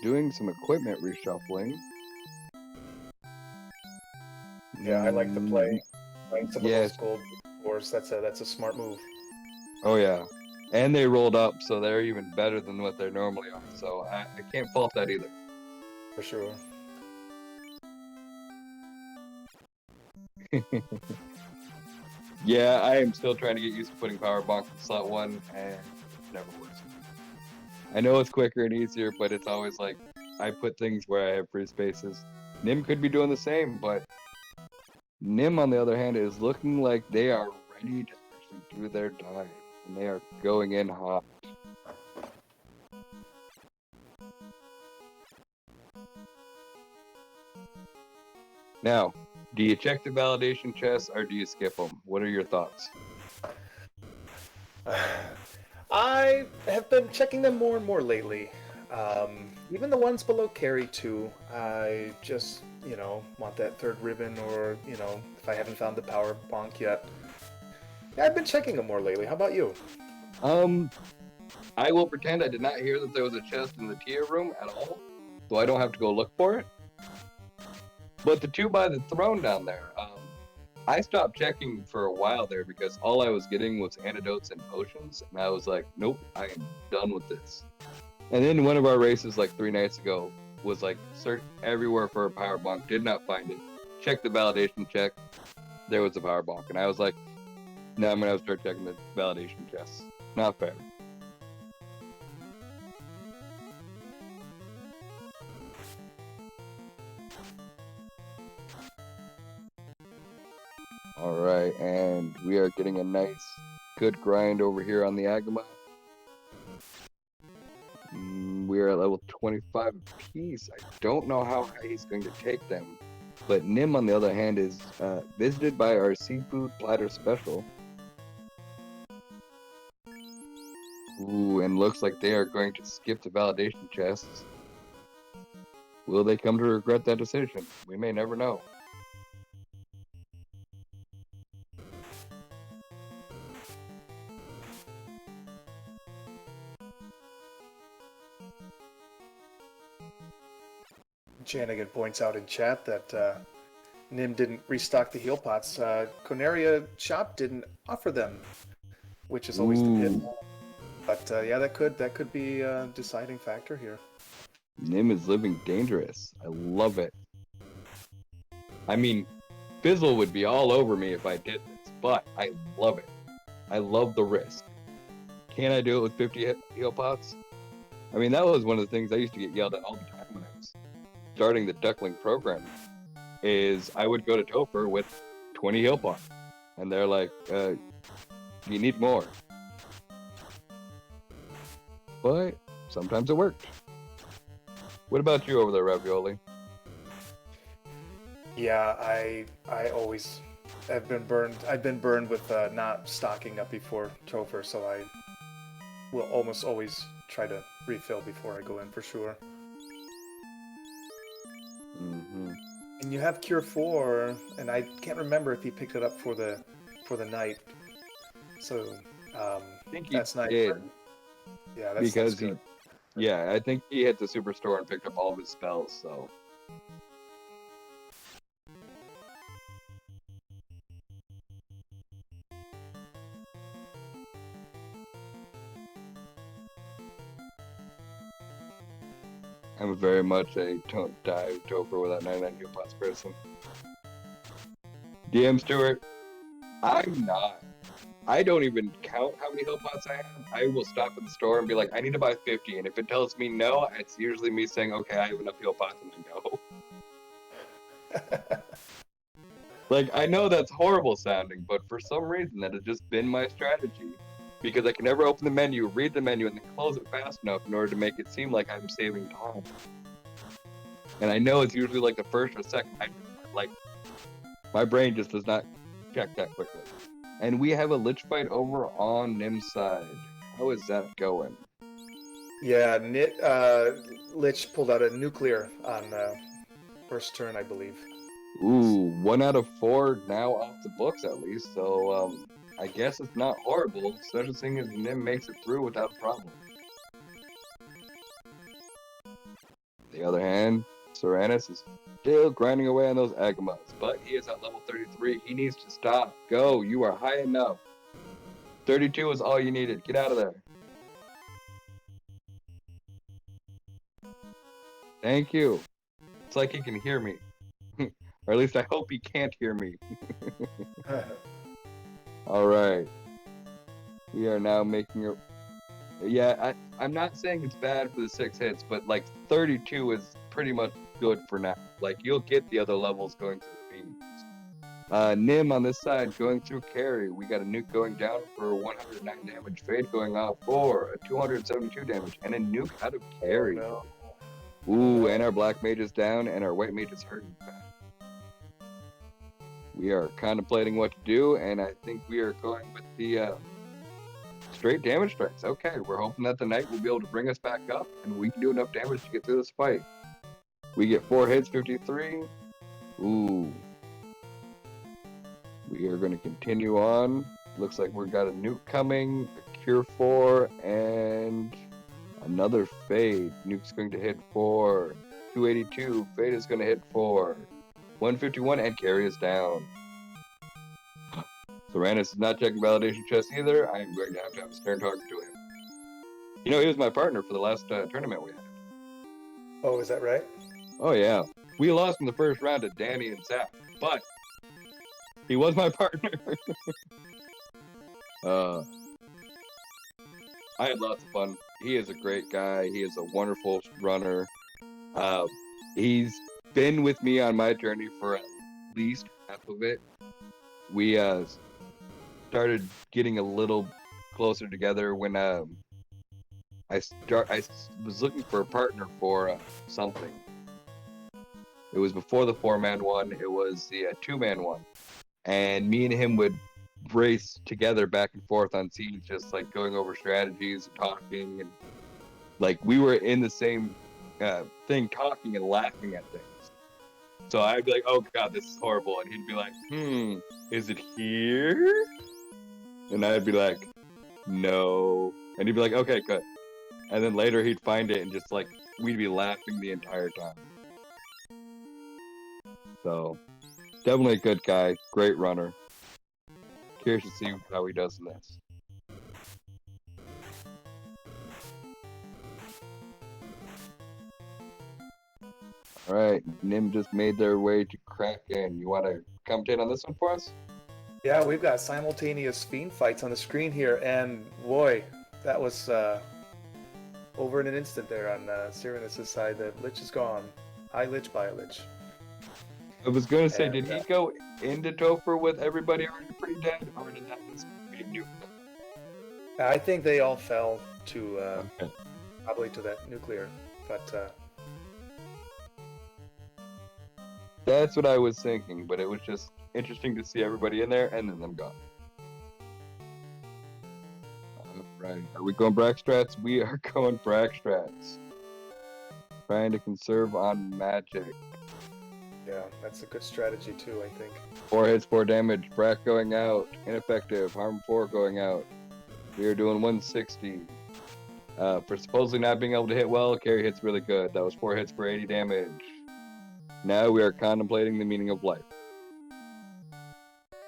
doing some equipment reshuffling. Yeah, I like the play. Playing some of those gold cores. That's a smart move. Oh yeah. And they rolled up, so they're even better than what they normally are. So I can't fault that either. For sure. Yeah, I am still trying to get used to putting power bonk in slot 1, and it never works. I know it's quicker and easier, but it's always like, I put things where I have free spaces. Nim could be doing the same, but Nim, on the other hand, is looking like they are ready to actually do their dive, and they are going in hot. Now, do you check the validation chests or do you skip them? What are your thoughts? I have been checking them more and more lately. Even the ones below carry 2, I just, want that third ribbon or, if I haven't found the power bonk yet. Yeah, I've been checking them more lately. How about you? I will pretend I did not hear that there was a chest in the tier room at all, so I don't have to go look for it. But the 2 by the throne down there, I stopped checking for a while there because all I was getting was antidotes and potions, and I was like, nope, I am done with this. And then one of our races like 3 nights ago was like, search everywhere for a power bonk, did not find it. Checked the validation check, there was a power bonk, and I was like, now I'm gonna have to start checking the validation chests. Not fair. Alright, and we are getting a nice, good grind over here on the Agama. We are at level 25 apiece. I don't know how high he's going to take them. But Nim, on the other hand, is visited by our seafood platter special. Ooh, and looks like they are going to skip the validation chests. Will they come to regret that decision? We may never know. Janigan points out in chat that Nim didn't restock the heal pots. Conaria shop didn't offer them, which is always the pit. But yeah, that could be a deciding factor here. Nim is living dangerous. I love it. I mean, Fizzle would be all over me if I did this, but I love it. I love the risk. Can I do it with 50 heal pots? I mean, that was one of the things I used to get yelled at all the time when I was starting the Duckling program, is I would go to Topher with 20 heal pots. And they're like, you need more. But sometimes it worked. What about you over there, Ravioli? Yeah, I always have been burned. I've been burned with not stocking up before Topher, so I will almost always try to refill before I go in for sure. Mm-hmm. And you have Cure 4, and I can't remember if he picked it up for the night. So I think he that's nice. did. Yeah, Because that's good. Yeah, I think he hit the superstore and picked up all of his spells, so. I'm very much a don't dive Topher without 99 heal pots person. DM Stewart, I'm not. I don't even count how many heal pots I have. I will stop at the store and be like, I need to buy 50. And if it tells me no, it's usually me saying, okay, I have enough heal pots, and then go. Like, I know that's horrible sounding, but for some reason that has just been my strategy. Because I can never open the menu, read the menu, and then close it fast enough in order to make it seem like I'm saving time. And I know it's usually like the first or second item. Like, my brain just does not check that quickly. And we have a Lich fight over on Nim's side. How is that going? Yeah, Lich pulled out a nuclear on first turn, I believe. Ooh, 1 out of 4 now off the books at least. So I guess it's not horrible. Such a thing as Nim makes it through without a problem. On the other hand, Syraniss is still grinding away on those Agamas, but he is at level 33. He needs to stop. Go, you are high enough. 32 is all you needed. Get out of there. Thank you. It's like he can hear me. Or at least I hope he can't hear me. Alright. We are now making a... Yeah, I'm not saying it's bad for the 6 hits, but like 32 is pretty much good for now. Like, you'll get the other levels going through the beams. Nim on this side going through carry. We got a nuke going down for 109 damage. Fade going off for a 272 damage. And a nuke out of carry. Oh, no. Ooh, and our black mage is down, and our white mage is hurting back. We are contemplating what to do, and I think we are going with the straight damage strikes. Okay, we're hoping that the knight will be able to bring us back up, and we can do enough damage to get through this fight. We get 4 hits, 53. Ooh. We are going to continue on. Looks like we've got a nuke coming, a cure 4, and another fade. Nuke's going to hit for 282. Fade is going to hit for 151, and carry is down. Syraniss is not checking validation chest either. I am going to have a stern talk to him. You know, he was my partner for the last tournament we had. Oh, is that right? Oh, yeah. We lost in the first round to Danny and Zach, but he was my partner. I had lots of fun. He is a great guy. He is a wonderful runner. Uh, he's been with me on my journey for at least half of it. We started getting a little closer together when I was looking for a partner for something. It was before the 4-man one. It was the 2-man one, and me and him would race together back and forth on scenes, just like going over strategies, and talking, and like we were in the same thing, talking and laughing at things. So I'd be like, "Oh God, this is horrible," and he'd be like, is it here?" And I'd be like, "No," and he'd be like, "Okay, good." And then later he'd find it, and just like we'd be laughing the entire time. So definitely a good guy, great runner. Curious to see how he does in this. All right, Nim just made their way to Kraken. You want to commentate on this one for us? Yeah, we've got simultaneous fiend fights on the screen here, and boy, that was over in an instant there on Syraniss' side. The Lich is gone. I Lich by a Lich. I was going to say, did he go into Topher with everybody already pretty dead, or did that just be nuke? I think they all fell to Okay. probably to that nuclear, but That's what I was thinking, but it was just interesting to see everybody in there and then them gone. Alright, are we going Brack strats? We are going Brack strats. Trying to conserve on magic. yeah, that's a good strategy too, I think. 4 hits, 4 damage. Brack going out. Ineffective. Harm 4 going out. We are doing 160. For supposedly not being able to hit well, carry hits really good. That was 4 hits for 80 damage. Now we are contemplating the meaning of life.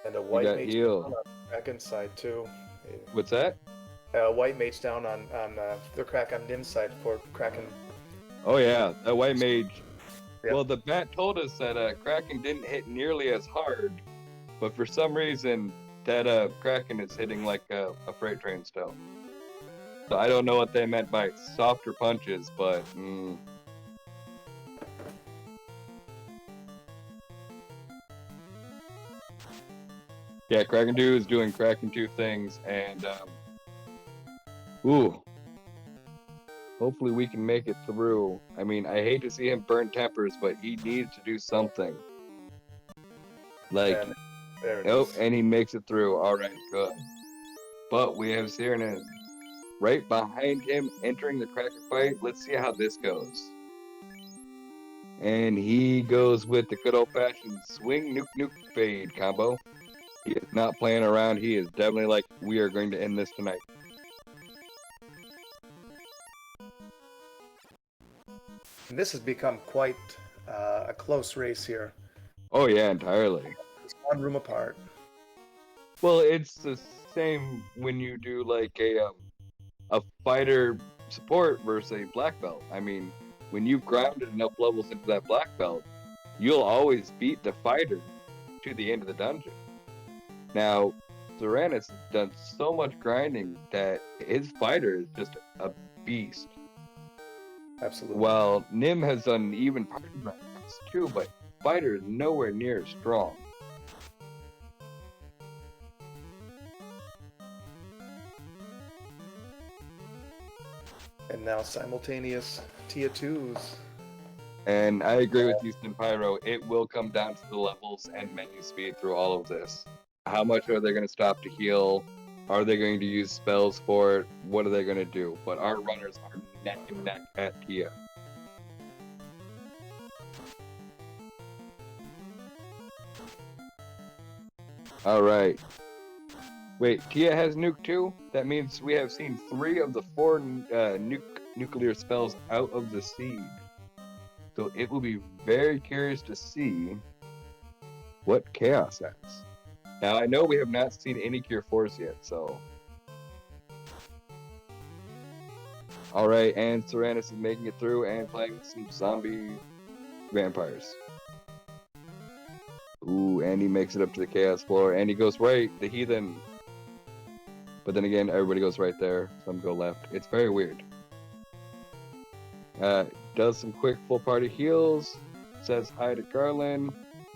And a white mage heal down on Kraken's side too. What's that? White mage down on the crack on Nim's side for Kraken. Oh yeah, that white mage. Yep. Well, the bat told us that Kraken didn't hit nearly as hard, but for some reason that Kraken is hitting like a freight train still. So I don't know what they meant by softer punches, but yeah, Kraken 2 is doing Kraken 2 things, and hopefully we can make it through. I mean, I hate to see him burn tempers, but he needs to do something. Like, And there it is. and he makes it through. All right, good. But we have Syraniss right behind him entering the Kraken fight. Let's see how this goes. And he goes with the good old-fashioned swing, nuke, nuke, fade combo. He is not playing around. He is definitely like, we are going to end this tonight. And this has become quite a close race here. Oh yeah, entirely. It's one room apart. Well, it's the same when you do like a fighter support versus a black belt. I mean, when you've grounded enough levels into that black belt, you'll always beat the fighter to the end of the dungeon. Now, Syraniss has done so much grinding that his fighter is just a beast. Absolutely. Well, Nim has done even party grinding too, but fighter is nowhere near as strong. And now simultaneous Tia 2s. And I agree with you, Pyro. It will come down to the levels and menu speed through all of this. How much are they going to stop to heal? Are they going to use spells for it? What are they going to do? But our runners are neck and neck at Tia. All right. Wait, Tia has nuke too? That means we have seen 3 of the 4 nuclear spells out of the seed. So it will be very curious to see what Chaos has. Now, I know we have not seen any Cure Force yet, so... Alright, and Syraniss is making it through and playing some zombie vampires. Ooh, and he makes it up to the Chaos floor, and he goes right, the Heathen. But then again, everybody goes right there. Some go left. It's very weird. Does some quick full party heals. Says hi to Garland.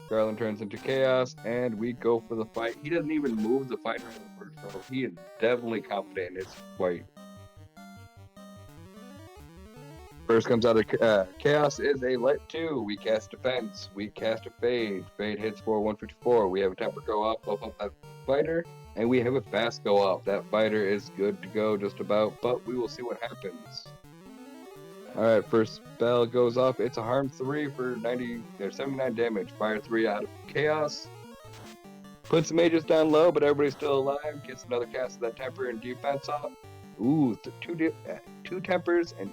Garland turns into chaos, and we go for the fight. He doesn't even move the fighter in the first row. He is definitely confident in his fight. First comes out of chaos is a light 2. We cast defense. We cast a fade. Fade hits for 154. We have a temper go up, buff up that fighter, and we have a fast go up. That fighter is good to go just about, but we will see what happens. Alright, first spell goes off. It's a harm 3 for 79 damage. Fire 3 out of chaos. Puts the mages down low, but everybody's still alive. Gets another cast of that temper and defense off. Ooh, two tempers and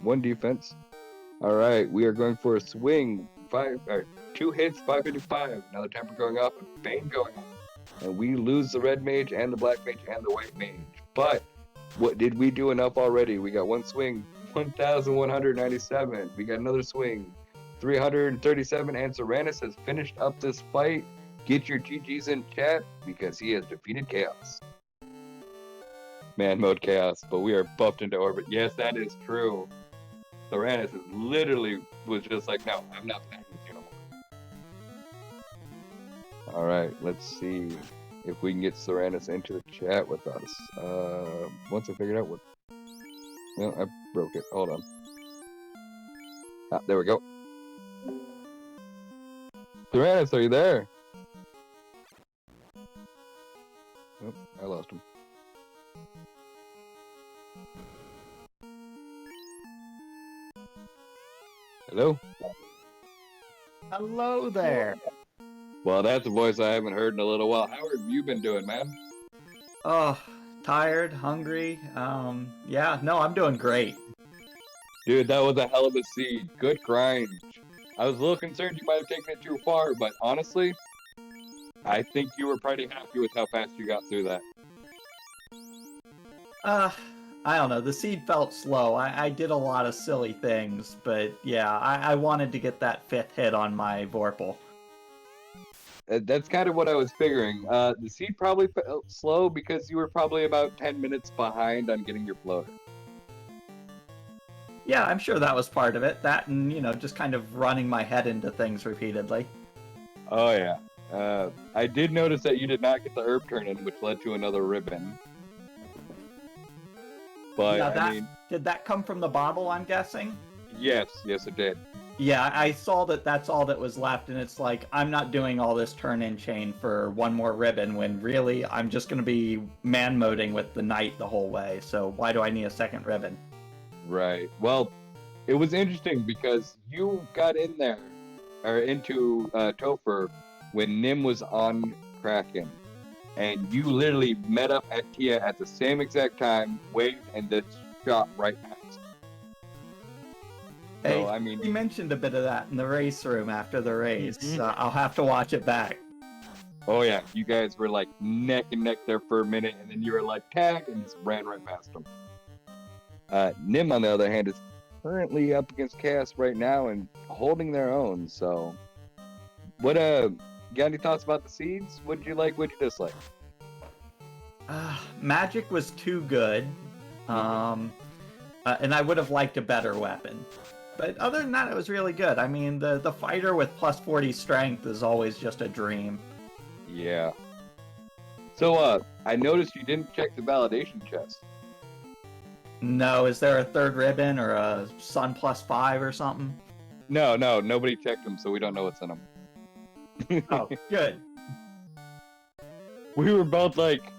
one defense. Alright, we are going for a swing. 2 hits, 555. Another temper going up, and bane going up. And we lose the red mage and the black mage and the white mage. But what did we do enough already? We got one swing, 1,197. We got another swing, 337. And Syraniss has finished up this fight. Get your GGs in chat because he has defeated Chaos. Man mode Chaos, but we are buffed into orbit. Yes, that is true. Syraniss is literally was just like, no, I'm not playing with you no more. Alright, let's see if we can get Syraniss into the chat with us. Once I figured out what... No, I broke it. Hold on. Ah, there we go. Syraniss, are you there? Oh, I lost him. Hello? Hello there. Well, that's a voice I haven't heard in a little while. How have you been doing, man? Oh, tired, hungry. Yeah, no, I'm doing great. Dude, that was a hell of a seed. Good grind. I was a little concerned you might have taken it too far, but honestly, I think you were pretty happy with how fast you got through that. I don't know. The seed felt slow. I did a lot of silly things, but yeah, I wanted to get that 5th hit on my Vorpal. That's kind of what I was figuring. The seed probably felt slow because you were probably about 10 minutes behind on getting your floater. Yeah, I'm sure that was part of it. That and, just kind of running my head into things repeatedly. Oh, yeah. I did notice that you did not get the herb turn in, which led to another ribbon. But, now did that come from the bottle, I'm guessing? Yes, it did. Yeah, I saw that that's all that was left, and it's like, I'm not doing all this turn-in chain for one more ribbon, when really, I'm just going to be man-moding with the knight the whole way, so why do I need a second ribbon? Right. Well, it was interesting because you got in there, or into Topher, when Nim was on Kraken, and you literally met up at Tia at the same exact time, waved, and then shot right past. Hey, so, I mean, we mentioned a bit of that in the race room after the race. I'll have to watch it back. Oh yeah, you guys were like neck and neck there for a minute, and then you were like tag, and just ran right past them. Nim, on the other hand, is currently up against Chaos right now and holding their own. So, what got any thoughts about the seeds? What did you like? What did you dislike? Magic was too good, and I would have liked a better weapon. But other than that, it was really good. I mean, the fighter with plus 40 strength is always just a dream. Yeah. So, I noticed you didn't check the validation chest. No, is there a 3rd ribbon or a Sun plus 5 or something? No, nobody checked them, so we don't know what's in them. Oh, good. We were both like,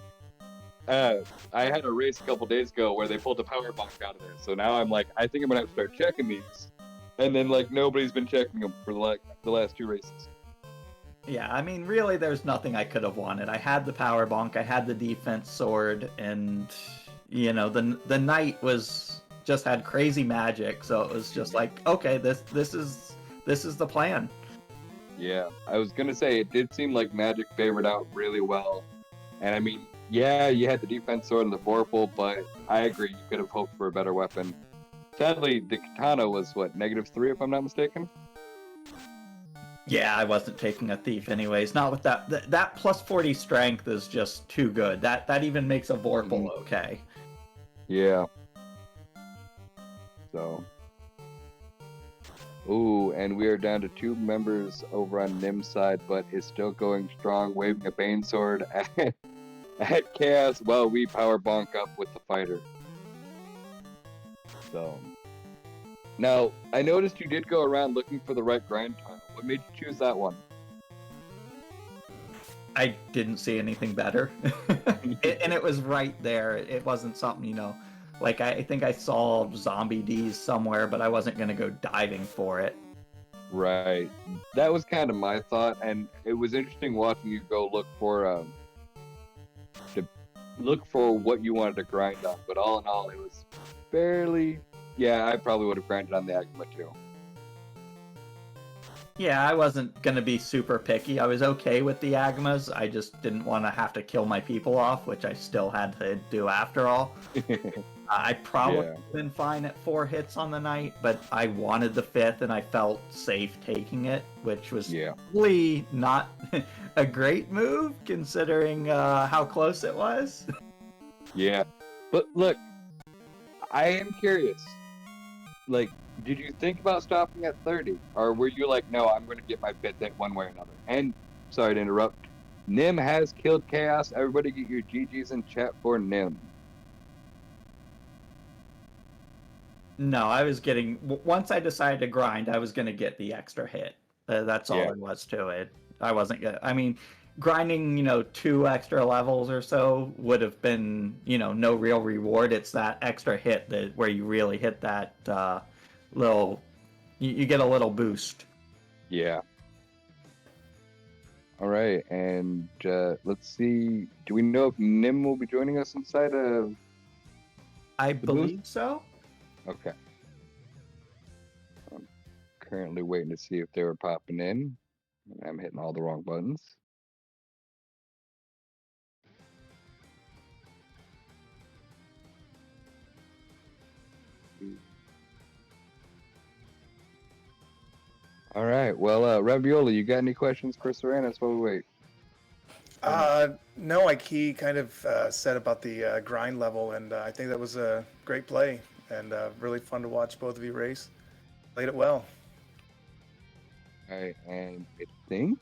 I had a race a couple days ago where they pulled the power box out of there. So now I'm like, I think I'm gonna have to start checking these. And then like nobody's been checking them for like the last 2 races. Yeah, I mean, really, there's nothing I could have wanted. I had the power bonk, I had the defense sword, and the knight just had crazy magic. So it was just like, okay, this is the plan. Yeah, I was gonna say it did seem like magic favored out really well, and I mean, yeah, you had the defense sword and the Vorpal, but I agree you could have hoped for a better weapon. Sadly, the katana was what, -3 if I'm not mistaken? Yeah, I wasn't taking a thief anyways. Not with that. That plus 40 strength is just too good. That even makes a Vorpal okay. Yeah. So. Ooh, and we are down to 2 members over on Nim's side, but is still going strong, waving a Bane Sword at Chaos while we power bonk up with the fighter. So. Now, I noticed you did go around looking for the right grind tile. What made you choose that one? I didn't see anything better. And it was right there. It wasn't something, like I think I saw zombie D's somewhere, but I wasn't going to go diving for it. Right. That was kind of my thought, and it was interesting watching you go look for what you wanted to grind on. But all in all, it was fairly. Yeah, I probably would have grinded on the Agma too. Yeah, I wasn't going to be super picky. I was okay with the Agmas. I just didn't want to have to kill my people off, which I still had to do after all. I probably would have been fine at 4 hits on the night, but I wanted the 5th and I felt safe taking it, which was probably not a great move considering how close it was. Yeah. But look, I am curious. Like, did you think about stopping at 30? Or were you like, no, I'm going to get my 5th hit one way or another? And, sorry to interrupt, Nim has killed Chaos. Everybody get your GGs in chat for Nim. No, I was getting... Once I decided to grind, I was going to get the extra hit. That's all there was to it. I wasn't going to... I mean, grinding, 2 extra levels or so would have been, no real reward. It's that extra hit where you really hit that little... You get a little boost. Yeah. All right, and let's see. Do we know if Nim will be joining us inside of... I believe so. Okay. I'm currently waiting to see if they were popping in. I'm hitting all the wrong buttons. All right. Well, Ravioli, you got any questions for Syraniss while we wait? No, like he kind of said about the grind level, and I think that was a great play and really fun to watch both of you race. Played it well. All right, and I think...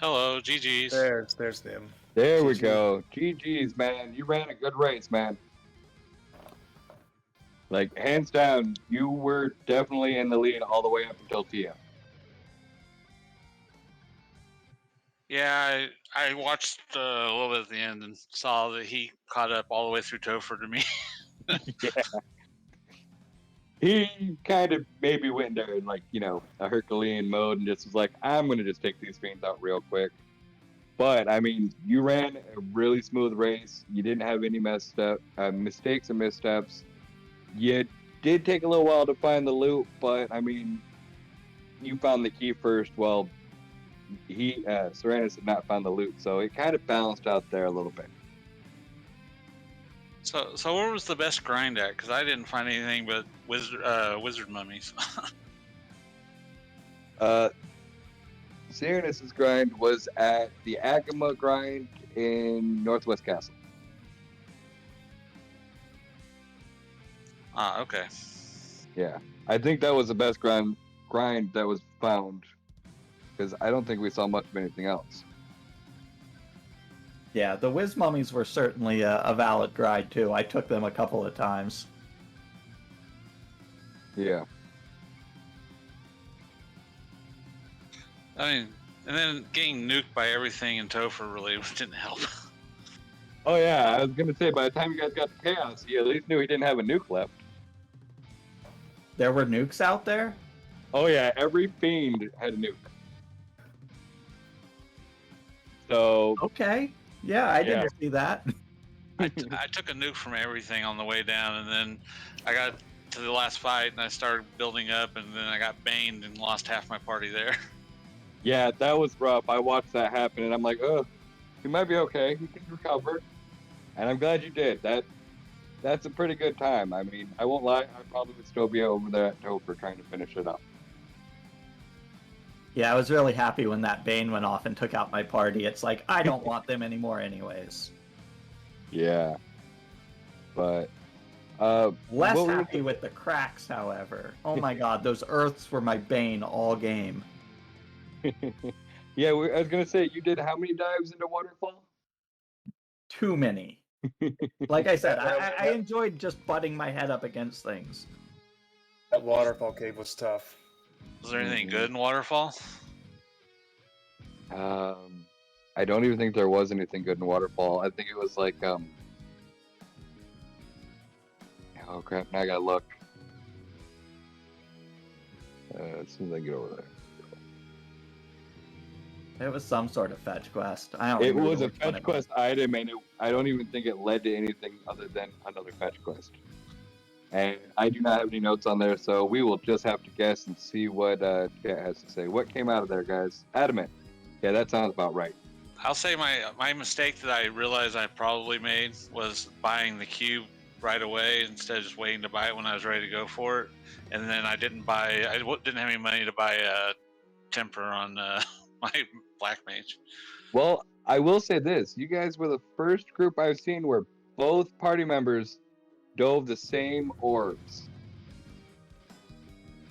Hello, GG's. There's Nim. There we go. GG's, man. You ran a good race, man. Like, hands down, you were definitely in the lead all the way up until Tia. Yeah, I watched a little bit at the end and saw that he caught up all the way through Topher to me. Yeah. He kind of maybe went there in, like, a Herculean mode and just was like, I'm going to just take these fiends out real quick. But, I mean, you ran a really smooth race. You didn't have any mistakes or missteps. You did take a little while to find the loot, but, I mean, you found the key first. Well, Syraniss had not found the loot, so it kind of balanced out there a little bit. So where was the best grind at? Because I didn't find anything but wizard mummies. Syranniss's grind was at the Agama grind in Northwest Castle. Okay. Yeah, I think that was the best grind that was found, because I don't think we saw much of anything else. Yeah, the Wiz Mummies were certainly a valid grind too. I took them a couple of times. Yeah. I mean, and then getting nuked by everything in Topher really didn't help. Oh yeah, I was gonna say, by the time you guys got to Chaos, you at least knew he didn't have a nuke left. There were nukes out there? Oh yeah, every fiend had a nuke. So... Okay. Yeah, I didn't see that. I took a nuke from everything on the way down, and then I got to the last fight, and I started building up, and then I got baned and lost half my party there. Yeah, that was rough. I watched that happen, and I'm like, oh, he might be okay. He can recover. And I'm glad you did. That's a pretty good time. I mean, I won't lie. I probably would still be over there at Topher trying to finish it up. Yeah, I was really happy when that Bane went off and took out my party. It's like, I don't want them anymore anyways. Yeah. But Less what were happy with the cracks, however. Oh my god, those Earths were my Bane all game. Yeah, I was gonna say, you did how many dives into waterfall? Too many. Like I said, That- I enjoyed just butting my head up against things. That waterfall cave was tough. Was there anything good in Waterfall? I don't even think there was anything good in waterfall. I think it was like oh crap, now I gotta look. As soon as I get over there. It was some sort of fetch quest. I don't It remember was a which one fetch it was. quest item, and I don't even think it led to anything other than another fetch quest. And I do not have any notes on there, so we will just have to guess and see what chat has to say. What came out of there, guys? Adamant. Yeah, that sounds about right. I'll say my mistake that I realized I probably made was buying the cube right away instead of just waiting to buy it when I was ready to go for it. And then I didn't have any money to buy a temper on my black mage. Well, I will say this. You guys were the first group I've seen where both party members dove the same orbs.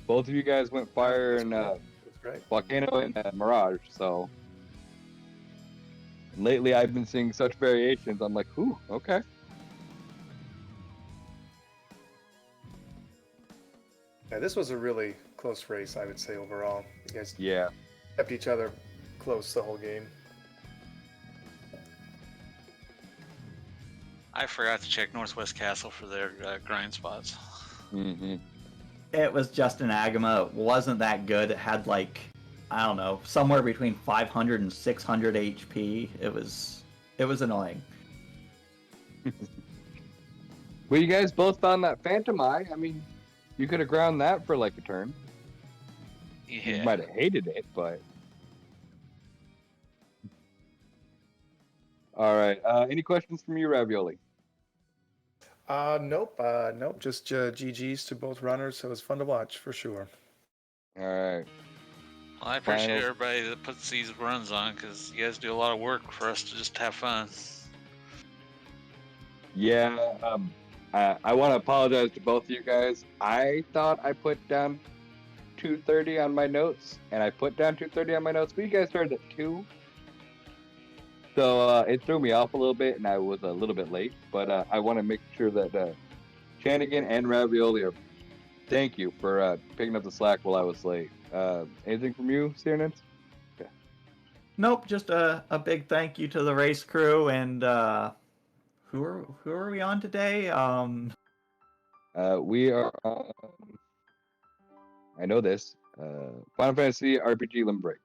Both of you guys went fire and That's great. volcano and mirage, so lately I've been seeing such variations. I'm like, ooh, okay. Yeah, this was a really close race, I would say, overall. You guys Yeah. kept each other close the whole game. I forgot to check Northwest Castle for their grind spots. Mm-hmm. It was just an Agama. It wasn't that good. It had like, I don't know, somewhere between 500 and 600 HP. It was annoying. Well, you guys both found that Phantom Eye. I mean, you could have ground that for like a turn. You Yeah. might have hated it, but. All right. Any questions from you, Ravioli? Nope. Just GGs to both runners. So it was fun to watch for sure. All right. Well, I appreciate Finals. everybody that puts these runs on because you guys do a lot of work for us to just have fun. Yeah. I want to apologize to both of you guys. I thought I put down 230 on my notes, and I put down 230 on my notes, but you guys started at 2. So it threw me off a little bit, and I was a little bit late. But I want to make sure that Chanigan and Ravioli are. Thank you for picking up the slack while I was late. Anything from you, Syraniss? Okay. Nope, just a big thank you to the race crew and who are we on today? We are. I know this. Final Fantasy RPG Limit Break.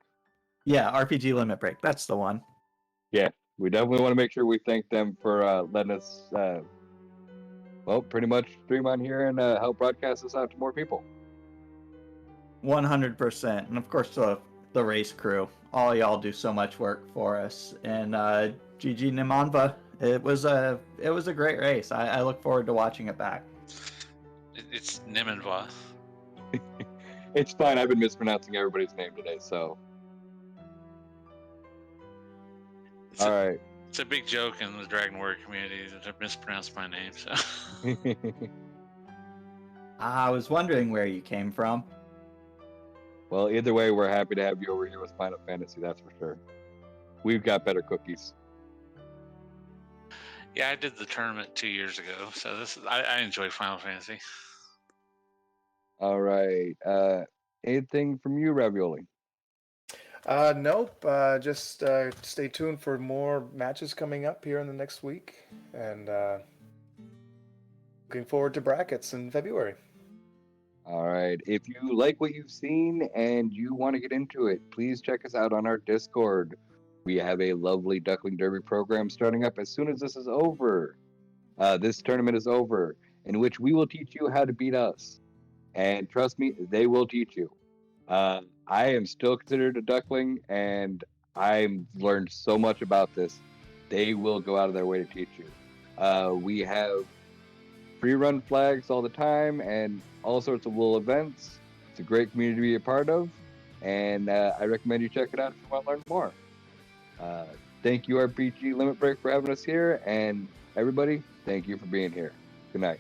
Yeah, RPG Limit Break. That's the one. Yeah, we definitely want to make sure we thank them for letting us, pretty much stream on here and help broadcast this out to more people. 100%, and of course the race crew. All y'all do so much work for us. And GG Nimanva. It was a great race. I look forward to watching it back. It's Nimanva. It's fine. I've been mispronouncing everybody's name today, so. All right. It's a big joke in the Dragon Warrior community that I mispronounced my name. So. I was wondering where you came from. Well, either way, we're happy to have you over here with Final Fantasy. That's for sure. We've got better cookies. Yeah, I did the tournament 2 years ago, so I enjoy Final Fantasy. All right. Anything from you, Ravioli? Nope. Just stay tuned for more matches coming up here in the next week, and looking forward to brackets in February. All right. If you like what you've seen and you want to get into it, please check us out on our Discord. We have a lovely Duckling Derby program starting up as soon as this is over. This tournament is over, in which we will teach you how to beat us. And trust me, they will teach you. I am still considered a Duckling, and I've learned so much about this. They will go out of their way to teach you. We have free run flags all the time and all sorts of little events. It's a great community to be a part of. and I recommend you check it out if you want to learn more. Thank you, RPG Limit Break, for having us here, and everybody, thank you for being here. Good night.